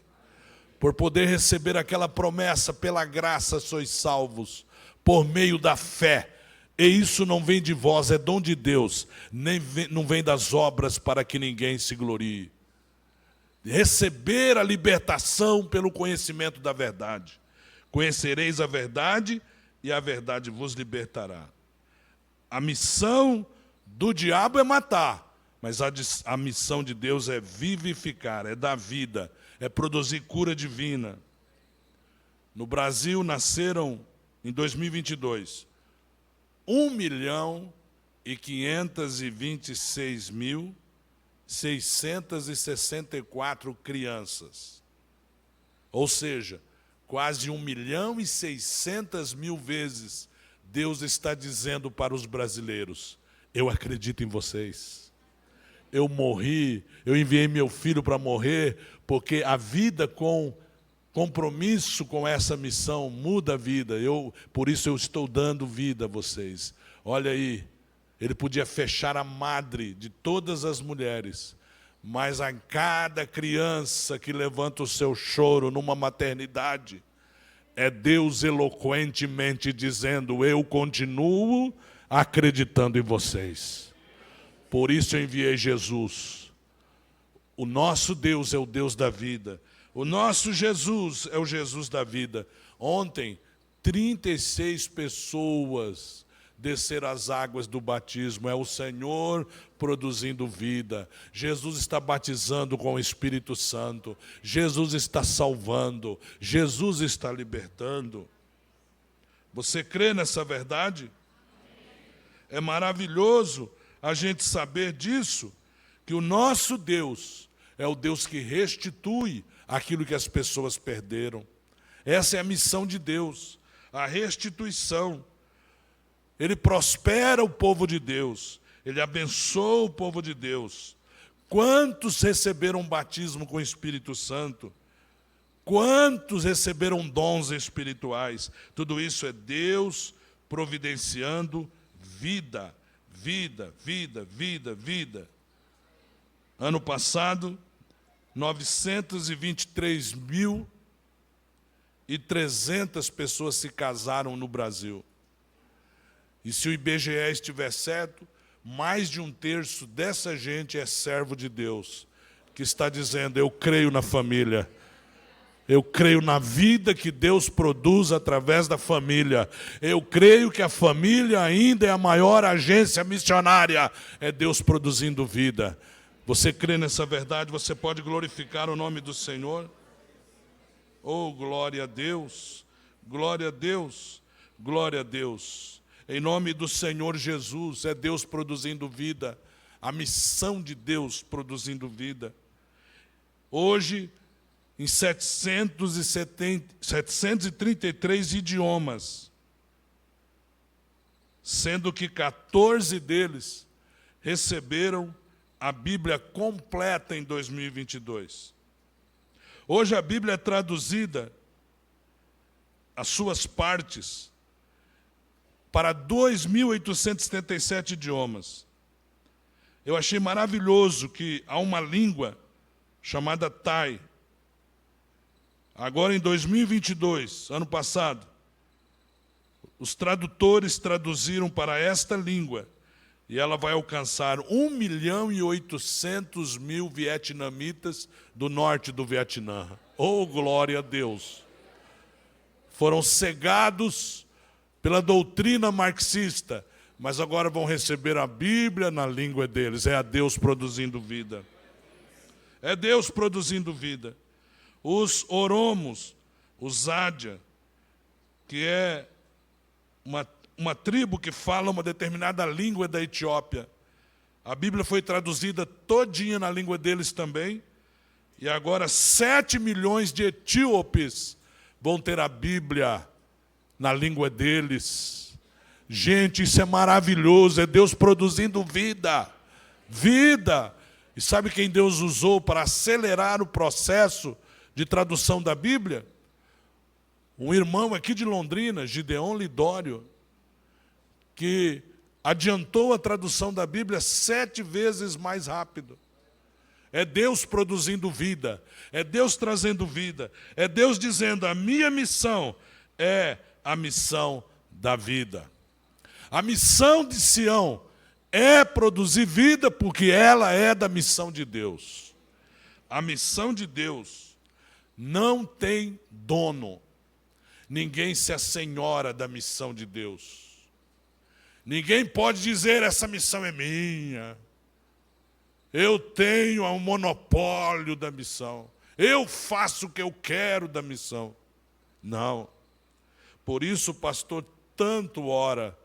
Por poder receber aquela promessa, pela graça sois salvos, por meio da fé. E isso não vem de vós, é dom de Deus, não vem das obras para que ninguém se glorie. Receber a libertação pelo conhecimento da verdade. Conhecereis a verdade e a verdade vos libertará. A missão do diabo é matar, mas a missão de Deus é vivificar, é dar vida, é produzir cura divina. No Brasil nasceram, em 2022, 1.526.664 crianças. Ou seja, quase 1.600.000 vezes Deus está dizendo para os brasileiros, eu acredito em vocês. Eu morri, eu enviei meu filho para morrer, porque a vida com compromisso com essa missão muda a vida. Por isso eu estou dando vida a vocês. Olha aí, ele podia fechar a madre de todas as mulheres, mas a cada criança que levanta o seu choro numa maternidade, é Deus eloquentemente dizendo, eu continuo acreditando em vocês. Por isso eu enviei Jesus. O nosso Deus é o Deus da vida. O nosso Jesus é o Jesus da vida. Ontem, 36 pessoas descer as águas do batismo, é o Senhor produzindo vida. Jesus está batizando com o Espírito Santo, Jesus está salvando, Jesus está libertando. Você crê nessa verdade? É maravilhoso a gente saber disso, que o nosso Deus é o Deus que restitui aquilo que as pessoas perderam. Essa é a missão de Deus, a restituição. Ele prospera o povo de Deus, Ele abençoa o povo de Deus. Quantos receberam batismo com o Espírito Santo? Quantos receberam dons espirituais? Tudo isso é Deus providenciando vida, vida, vida, vida, vida. Ano passado, 923.300 pessoas se casaram no Brasil. E se o IBGE estiver certo, mais de 1/3 dessa gente é servo de Deus, que está dizendo: eu creio na família. Eu creio na vida que Deus produz através da família. Eu creio que a família ainda é a maior agência missionária. É Deus produzindo vida. Você crê nessa verdade? Você pode glorificar o nome do Senhor? Oh, glória a Deus, glória a Deus, glória a Deus. Em nome do Senhor Jesus, é Deus produzindo vida. A missão de Deus produzindo vida. Hoje, em 733 idiomas, sendo que 14 deles receberam a Bíblia completa em 2022. Hoje a Bíblia é traduzida, as suas partes, para 2.877 idiomas. Eu achei maravilhoso que há uma língua chamada Thai. Agora, em 2022, ano passado, os tradutores traduziram para esta língua e ela vai alcançar 1.800.000 vietnamitas do norte do Vietnã. Oh, glória a Deus! Foram cegados pela doutrina marxista, mas agora vão receber a Bíblia na língua deles. É a Deus produzindo vida. É Deus produzindo vida. Os oromos, os Ádia, que é uma tribo que fala uma determinada língua da Etiópia. A Bíblia foi traduzida todinha na língua deles também. E agora 7 milhões de etíopes vão ter a Bíblia na língua deles. Gente, isso é maravilhoso, é Deus produzindo vida. Vida. E sabe quem Deus usou para acelerar o processo de tradução da Bíblia? Um irmão aqui de Londrina, Gideon Lidório, que adiantou a tradução da Bíblia 7 vezes mais rápido. É Deus produzindo vida, é Deus trazendo vida, é Deus dizendo: a minha missão é a missão da vida. A missão de Sião é produzir vida, porque ela é da missão de Deus. A missão de Deus não tem dono. Ninguém se assenhora da missão de Deus. Ninguém pode dizer: essa missão é minha. Eu tenho um monopólio da missão. Eu faço o que eu quero da missão. Não. Por isso o pastor tanto ora.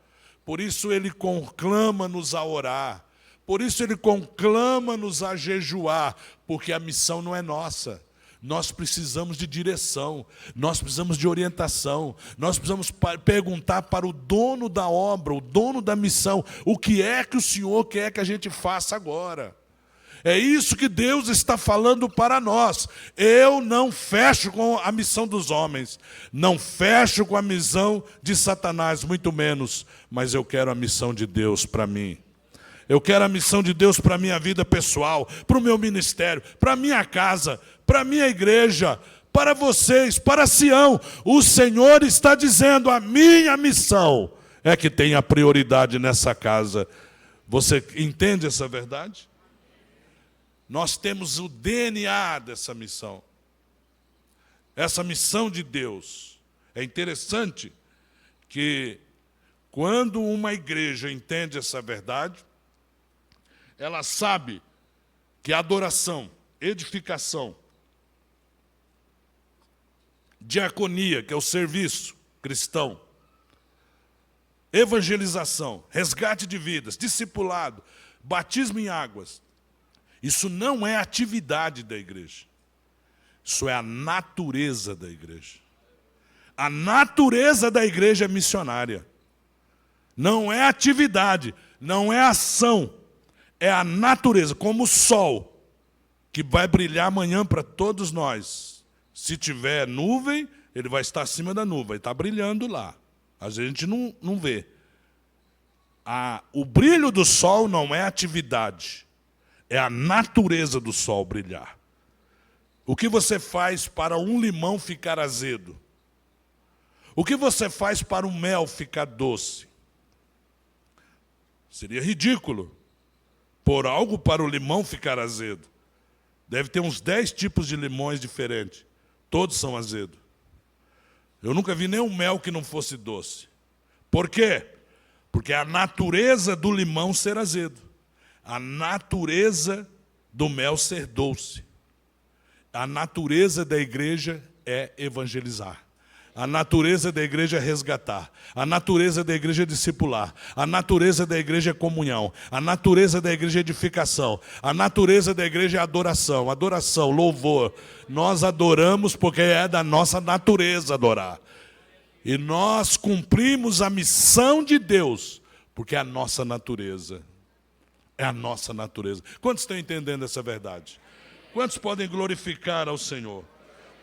Por isso ele conclama-nos a orar. Por isso ele conclama-nos a jejuar. Porque a missão não é nossa. Nós precisamos de direção, nós precisamos de orientação, nós precisamos perguntar para o dono da obra, o dono da missão: o que é que o Senhor quer que a gente faça agora? É isso que Deus está falando para nós. Eu não fecho com a missão dos homens, não fecho com a missão de Satanás, muito menos, mas eu quero a missão de Deus para mim. Eu quero a missão de Deus para a minha vida pessoal, para o meu ministério, para a minha casa, para a minha igreja, para vocês, para Sião. O Senhor está dizendo: a minha missão é que tem a prioridade nessa casa. Você entende essa verdade? Nós temos o DNA dessa missão. Essa missão de Deus. É interessante que Quando uma igreja entende essa verdade, ela sabe que adoração, edificação, diaconia, que é o serviço cristão, evangelização, resgate de vidas, discipulado, batismo em águas, isso não é atividade da igreja. Isso é a natureza da igreja. A natureza da igreja é missionária. Não é atividade, não é ação. É a natureza, como o sol, que vai brilhar amanhã para todos nós. Se tiver nuvem, ele vai estar acima da nuvem, vai estar brilhando lá. Às vezes a gente não vê. O brilho do sol não é atividade, é a natureza do sol brilhar. O que você faz para um limão ficar azedo? O que você faz para o mel ficar doce? Seria ridículo pôr algo para o limão ficar azedo. Deve ter uns 10 tipos de limões diferentes. Todos são azedos. Eu nunca vi nenhum mel que não fosse doce. Por quê? Porque é a natureza do limão ser azedo. A natureza do mel ser doce. A natureza da igreja é evangelizar. A natureza da igreja é resgatar. A natureza da igreja é discipular. A natureza da igreja é comunhão. A natureza da igreja é edificação. A natureza da igreja é adoração. Adoração, louvor. Nós adoramos porque é da nossa natureza adorar. E nós cumprimos a missão de Deus porque é a nossa natureza. É a nossa natureza. Quantos estão entendendo essa verdade? Quantos podem glorificar ao Senhor?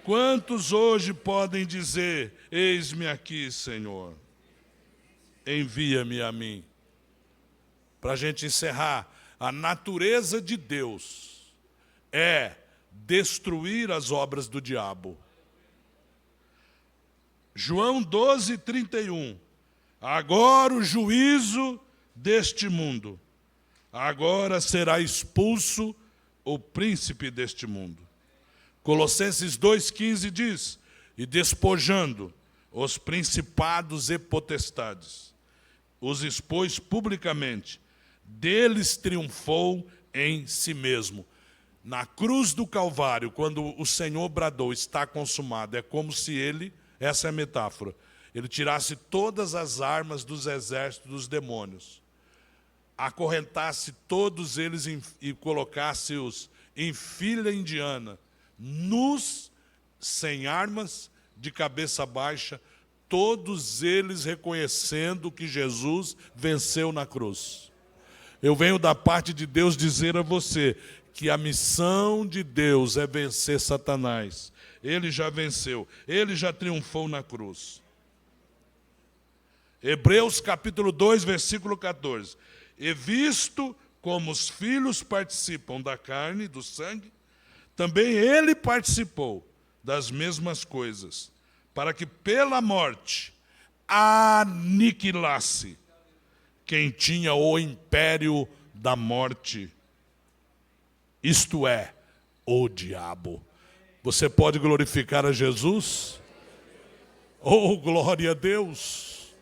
Quantos hoje podem dizer, eis-me aqui, Senhor, envia-me a mim? Para a gente encerrar, a natureza de Deus é destruir as obras do diabo. João 12:31, agora o juízo deste mundo, agora será expulso o príncipe deste mundo. Colossenses 2,15 diz, e despojando os principados e potestades, os expôs publicamente, deles triunfou em si mesmo. Na cruz do Calvário, quando o Senhor bradou, está consumado, é como se ele, essa é a metáfora, ele tirasse todas as armas dos exércitos dos demônios, acorrentasse todos eles e colocasse-os em fila indiana, nus, sem armas, de cabeça baixa, todos eles reconhecendo que Jesus venceu na cruz. Eu venho da parte de Deus dizer a você que a missão de Deus é vencer Satanás. Ele já venceu, ele já triunfou na cruz. Hebreus capítulo 2, versículo 14. E visto como os filhos participam da carne e do sangue, também ele participou das mesmas coisas, para que pela morte aniquilasse quem tinha o império da morte, isto é, o diabo. Você pode glorificar a Jesus? Oh, glória a Deus!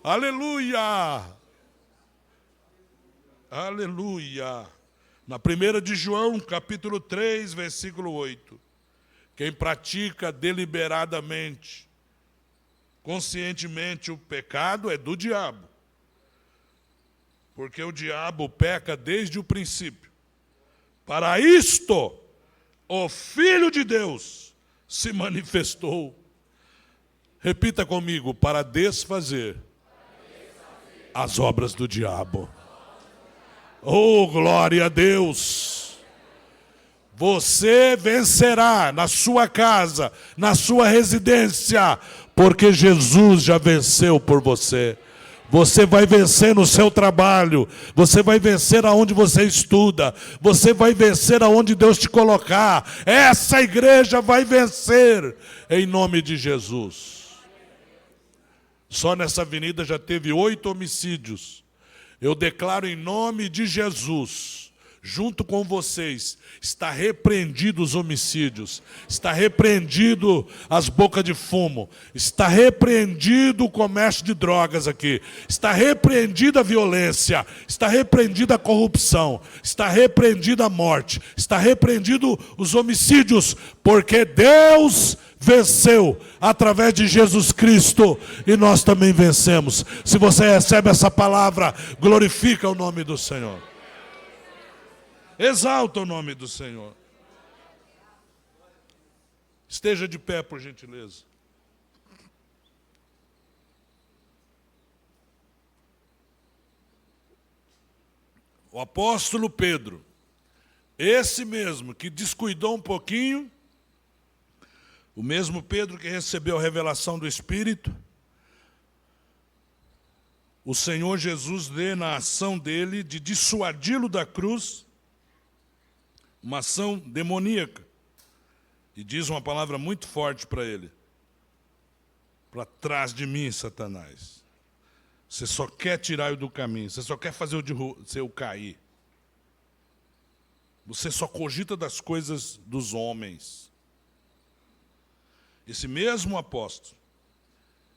Aleluia! Aleluia! Na 1 de João, capítulo 3, versículo 8. Quem pratica deliberadamente, conscientemente o pecado é do diabo. Porque o diabo peca desde o princípio. Para isto, o Filho de Deus se manifestou. Repita comigo, para desfazer as obras do diabo. Oh, glória a Deus! Você vencerá na sua casa, na sua residência, porque Jesus já venceu por você. Você vai vencer no seu trabalho, você vai vencer aonde você estuda, você vai vencer aonde Deus te colocar. Essa igreja vai vencer, em nome de Jesus. Só nessa avenida já teve 8 homicídios. Eu declaro em nome de Jesus, junto com vocês, está repreendido os homicídios, está repreendido as bocas de fumo, está repreendido o comércio de drogas aqui, está repreendida a violência, está repreendida a corrupção, está repreendida a morte, está repreendido os homicídios, porque Deus venceu através de Jesus Cristo e nós também vencemos. Se você recebe essa palavra, glorifica o nome do Senhor. Exalta o nome do Senhor. Esteja de pé, por gentileza. O apóstolo Pedro, esse mesmo que descuidou um pouquinho, o mesmo Pedro que recebeu a revelação do Espírito, o Senhor Jesus vê na ação dele de dissuadi-lo da cruz, uma ação demoníaca, e diz uma palavra muito forte para ele: para trás de mim, Satanás. Você só quer tirar eu do caminho, você só quer fazer eu cair. Você só cogita das coisas dos homens. Esse mesmo apóstolo,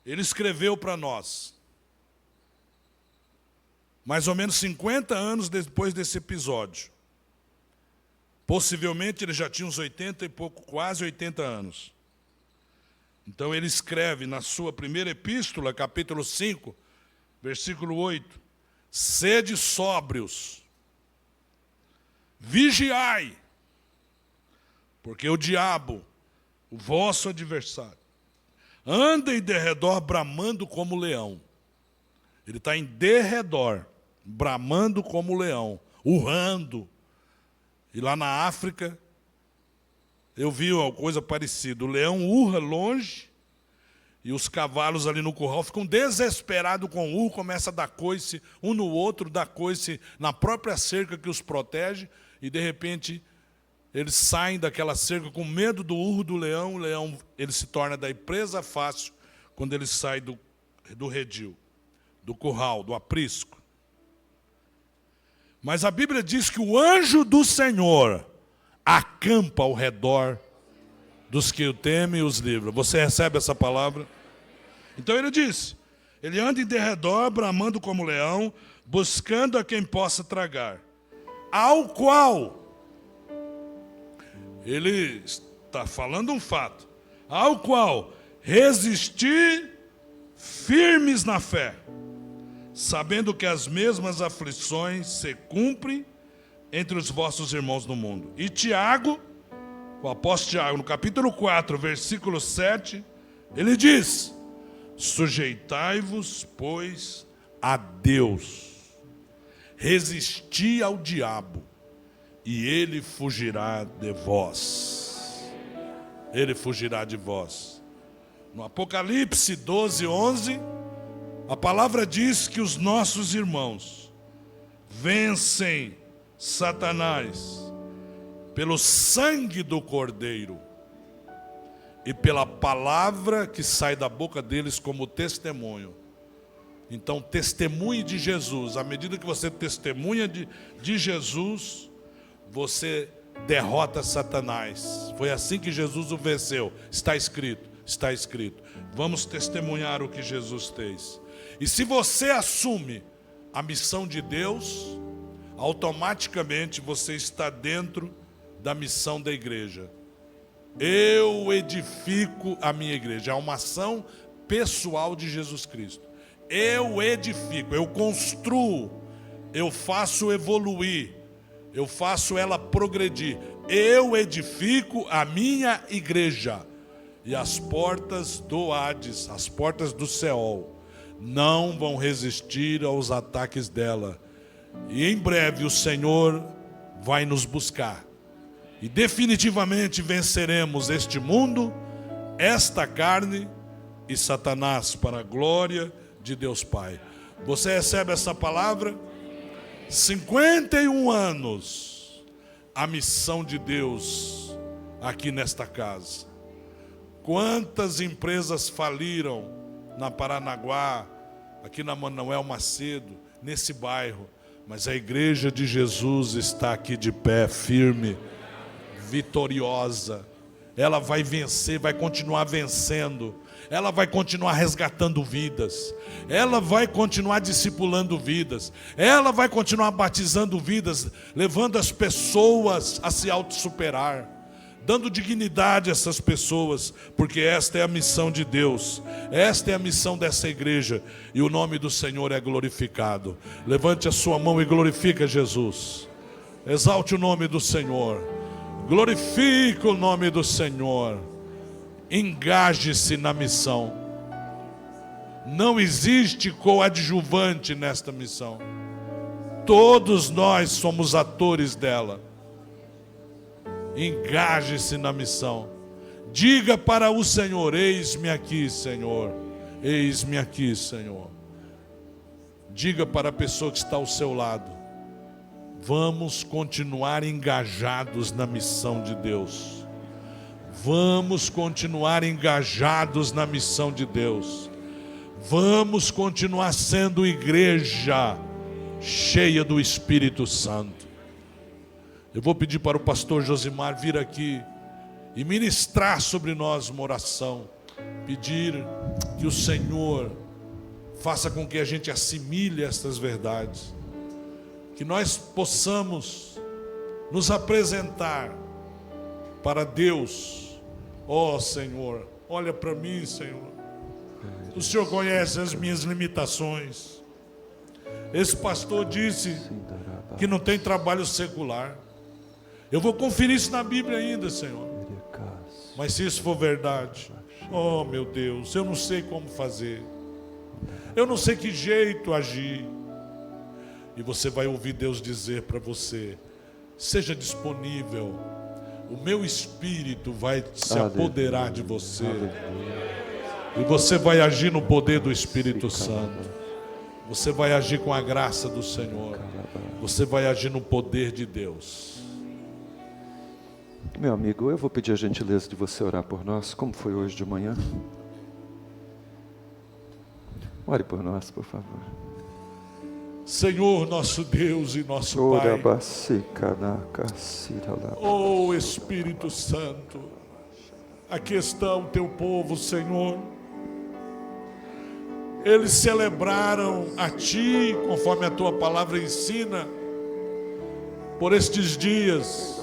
ele escreveu para nós, mais ou menos 50 anos depois desse episódio. Possivelmente ele já tinha uns 80 e pouco, quase 80 anos. Então ele escreve na sua primeira epístola, capítulo 5, versículo 8: sede sóbrios, vigiai, porque o diabo, o vosso adversário, anda em derredor bramando como leão. Ele está em derredor, bramando como leão, urrando. E lá na África, eu vi uma coisa parecida. O leão urra longe, e os cavalos ali no curral ficam desesperados com o urro, começa a dar coice um no outro, dar coice na própria cerca que os protege, e de repente eles saem daquela cerca com medo do urro do leão. O leão ele se torna daí presa fácil quando ele sai do redil, do curral, do aprisco. Mas a Bíblia diz que o anjo do Senhor acampa ao redor dos que o temem e os livra. Você recebe essa palavra? Então ele diz, ele anda em derredor, bramando como leão, buscando a quem possa tragar. Ao qual, ele está falando um fato, ao qual resistir firmes na fé, sabendo que as mesmas aflições se cumprem entre os vossos irmãos no mundo. E Tiago, o apóstolo Tiago, no capítulo 4, versículo 7, ele diz: sujeitai-vos, pois, a Deus, resisti ao diabo, e ele fugirá de vós. Ele fugirá de vós. No Apocalipse 12, 11, a palavra diz que os nossos irmãos vencem Satanás pelo sangue do Cordeiro e pela palavra que sai da boca deles como testemunho. Então, testemunhe de Jesus. À medida que você testemunha de Jesus, você derrota Satanás. Foi assim que Jesus o venceu. Está escrito, está escrito. Vamos testemunhar o que Jesus fez. E se você assume a missão de Deus, automaticamente você está dentro da missão da igreja. Eu edifico a minha igreja. É uma ação pessoal de Jesus Cristo. Eu edifico, eu construo, eu faço evoluir, eu faço ela progredir. Eu edifico a minha igreja. E as portas do Hades, as portas do Seol, não vão resistir aos ataques dela. E em breve o Senhor vai nos buscar. E definitivamente venceremos este mundo, esta carne e Satanás, para a glória de Deus Pai. Você recebe essa palavra? 51 anos, a missão de Deus aqui nesta casa. Quantas empresas faliram na Paranaguá, aqui na Manuel Macedo, nesse bairro, Mas a igreja de Jesus está aqui de pé, firme, vitoriosa. Ela vai vencer, vai continuar vencendo. Ela vai continuar resgatando vidas. Ela vai continuar discipulando vidas. Ela vai continuar batizando vidas, levando as pessoas a se autossuperar, dando dignidade a essas pessoas, porque esta é a missão de Deus, esta é a missão dessa igreja, e o nome do Senhor é glorificado. Levante a sua mão e glorifica Jesus. Exalte o nome do Senhor, glorifique o nome do Senhor. Engaje-se na missão. Não existe coadjuvante nesta missão. Todos nós somos atores dela. Engaje-se na missão. Diga para o Senhor: eis-me aqui, Senhor. Eis-me aqui, Senhor. Diga para a pessoa que está ao seu lado: vamos continuar engajados na missão de Deus. Vamos continuar engajados na missão de Deus. Vamos continuar sendo igreja cheia do Espírito Santo. Eu vou pedir para o pastor Josimar vir aqui e ministrar sobre nós uma oração. Pedir que o Senhor faça com que a gente assimile estas verdades. Que nós possamos nos apresentar para Deus. Ó Senhor, olha para mim, Senhor. O Senhor conhece as minhas limitações. Esse pastor disse que não tem trabalho secular. Eu vou conferir isso na Bíblia ainda, Senhor. Mas se isso for verdade, oh meu Deus, eu não sei como fazer. Eu não sei que jeito agir. E você vai ouvir Deus dizer para você: seja disponível. O meu Espírito vai se apoderar de você. E você vai agir no poder do Espírito Santo. Você vai agir com a graça do Senhor. Você vai agir no poder de Deus.
Meu amigo, eu vou pedir a gentileza de você orar por nós, como foi hoje de manhã. Ore por nós, por favor.
Senhor, nosso Deus e nosso Pai. Oh Espírito Santo, aqui está o teu povo, Senhor. Eles celebraram a Ti, conforme a Tua palavra ensina, por estes dias,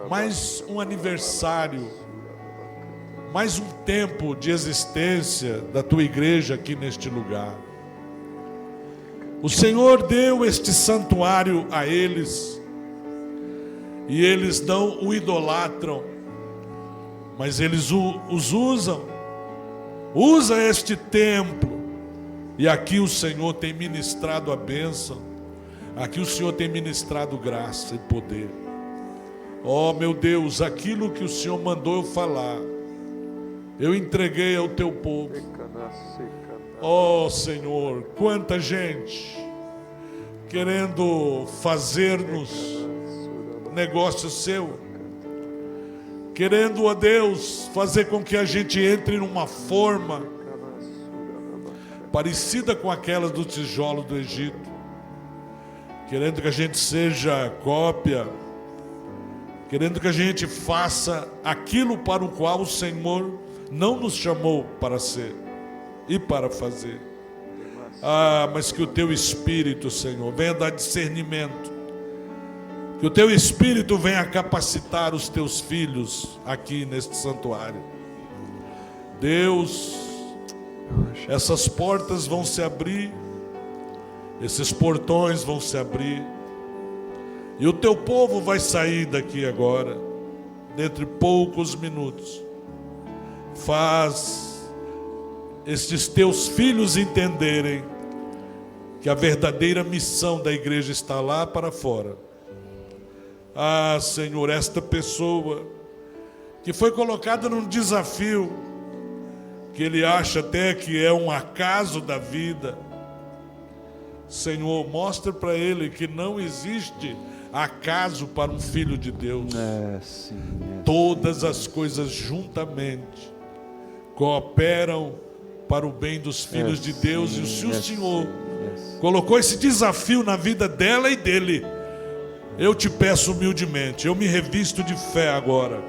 mais um aniversário, mais um tempo de existência da Tua igreja aqui neste lugar. O Senhor deu este santuário a eles, e eles não o idolatram, mas eles os usam. Usa este templo, e aqui o Senhor tem ministrado a bênção, aqui o Senhor tem ministrado graça e poder. Oh meu Deus, aquilo que o Senhor mandou eu falar, eu entreguei ao teu povo. Oh Senhor, quanta gente querendo fazer-nos negócio seu, querendo, ó Deus, fazer com que a gente entre numa forma parecida com aquela do tijolo do Egito, querendo que a gente seja cópia, querendo que a gente faça aquilo para o qual o Senhor não nos chamou para ser e para fazer. Mas que o teu Espírito, Senhor, venha dar discernimento, que o teu Espírito venha capacitar os teus filhos aqui neste santuário. Deus, essas portas vão se abrir, esses portões vão se abrir, e o teu povo vai sair daqui agora, dentro de poucos minutos. Faz estes teus filhos entenderem que a verdadeira missão da igreja está lá para fora. Senhor, esta pessoa que foi colocada num desafio, que ele acha até que é um acaso da vida, Senhor, mostra para ele que não existe acaso para um filho de Deus. Todas as coisas juntamente cooperam para o bem dos filhos de Deus. E se o Senhor colocou esse desafio na vida dela e dele. Eu te peço humildemente, eu me revisto de fé agora.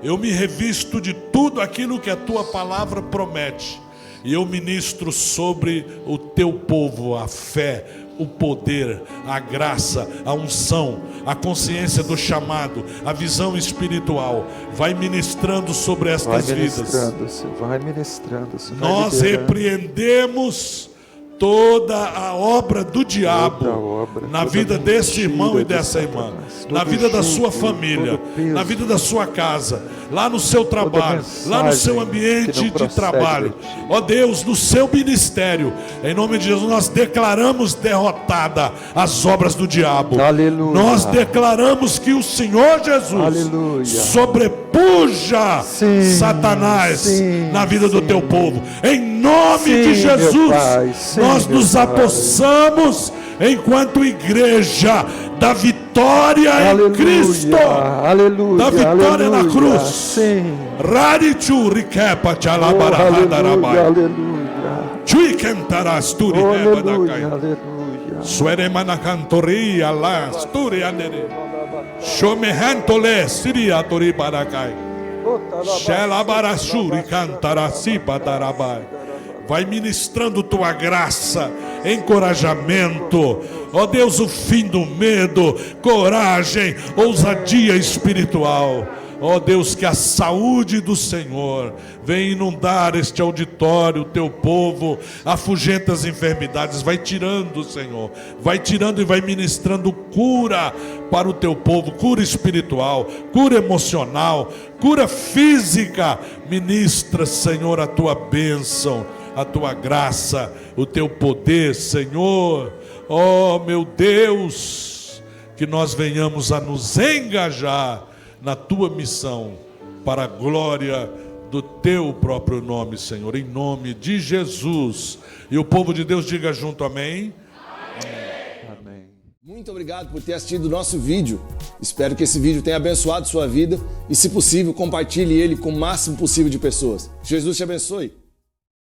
Eu me revisto de tudo aquilo que a tua palavra promete. E eu ministro sobre o teu povo a fé, o poder, a graça, a unção, a consciência do chamado, a visão espiritual. Vai ministrando sobre estas vidas.
Vai ministrando, Senhor.
Nós repreendemos toda a obra do diabo na vida desse irmão e dessa irmã, na vida da sua família, na vida da sua casa, lá no seu trabalho, lá no seu ambiente de trabalho. Ó Deus, no seu ministério, em nome de Jesus, nós declaramos derrotada as obras do diabo.
Aleluia.
Nós declaramos que o Senhor Jesus sobrepuja Satanás na vida do teu povo. Em nome de Jesus, nós nos apossamos enquanto igreja da vitória em Cristo, da vitória na cruz. Rarichu rikepa chalabarahadarabai. Chui cantarás turi hebadakai. Sueremana cantoria lá, sturi andere. Shomehantole siria tori barakai. Shelabarashuri cantarasi badarabai. Vai ministrando tua graça, encorajamento, ó Deus, o fim do medo, coragem, ousadia espiritual. Ó Deus, que a saúde do Senhor venha inundar este auditório, o teu povo, afugenta as enfermidades, vai tirando, Senhor, vai tirando e vai ministrando cura para o teu povo, cura espiritual, cura emocional, cura física. Ministra, Senhor, a tua bênção, a tua graça, o teu poder, Senhor. Oh, meu Deus, que nós venhamos a nos engajar na tua missão, para a glória do teu próprio nome, Senhor, em nome de Jesus. E o povo de Deus diga junto, amém.
Amém.
Muito obrigado por ter assistido o nosso vídeo. Espero que esse vídeo tenha abençoado sua vida e, se possível, compartilhe ele com o máximo possível de pessoas. Jesus te abençoe.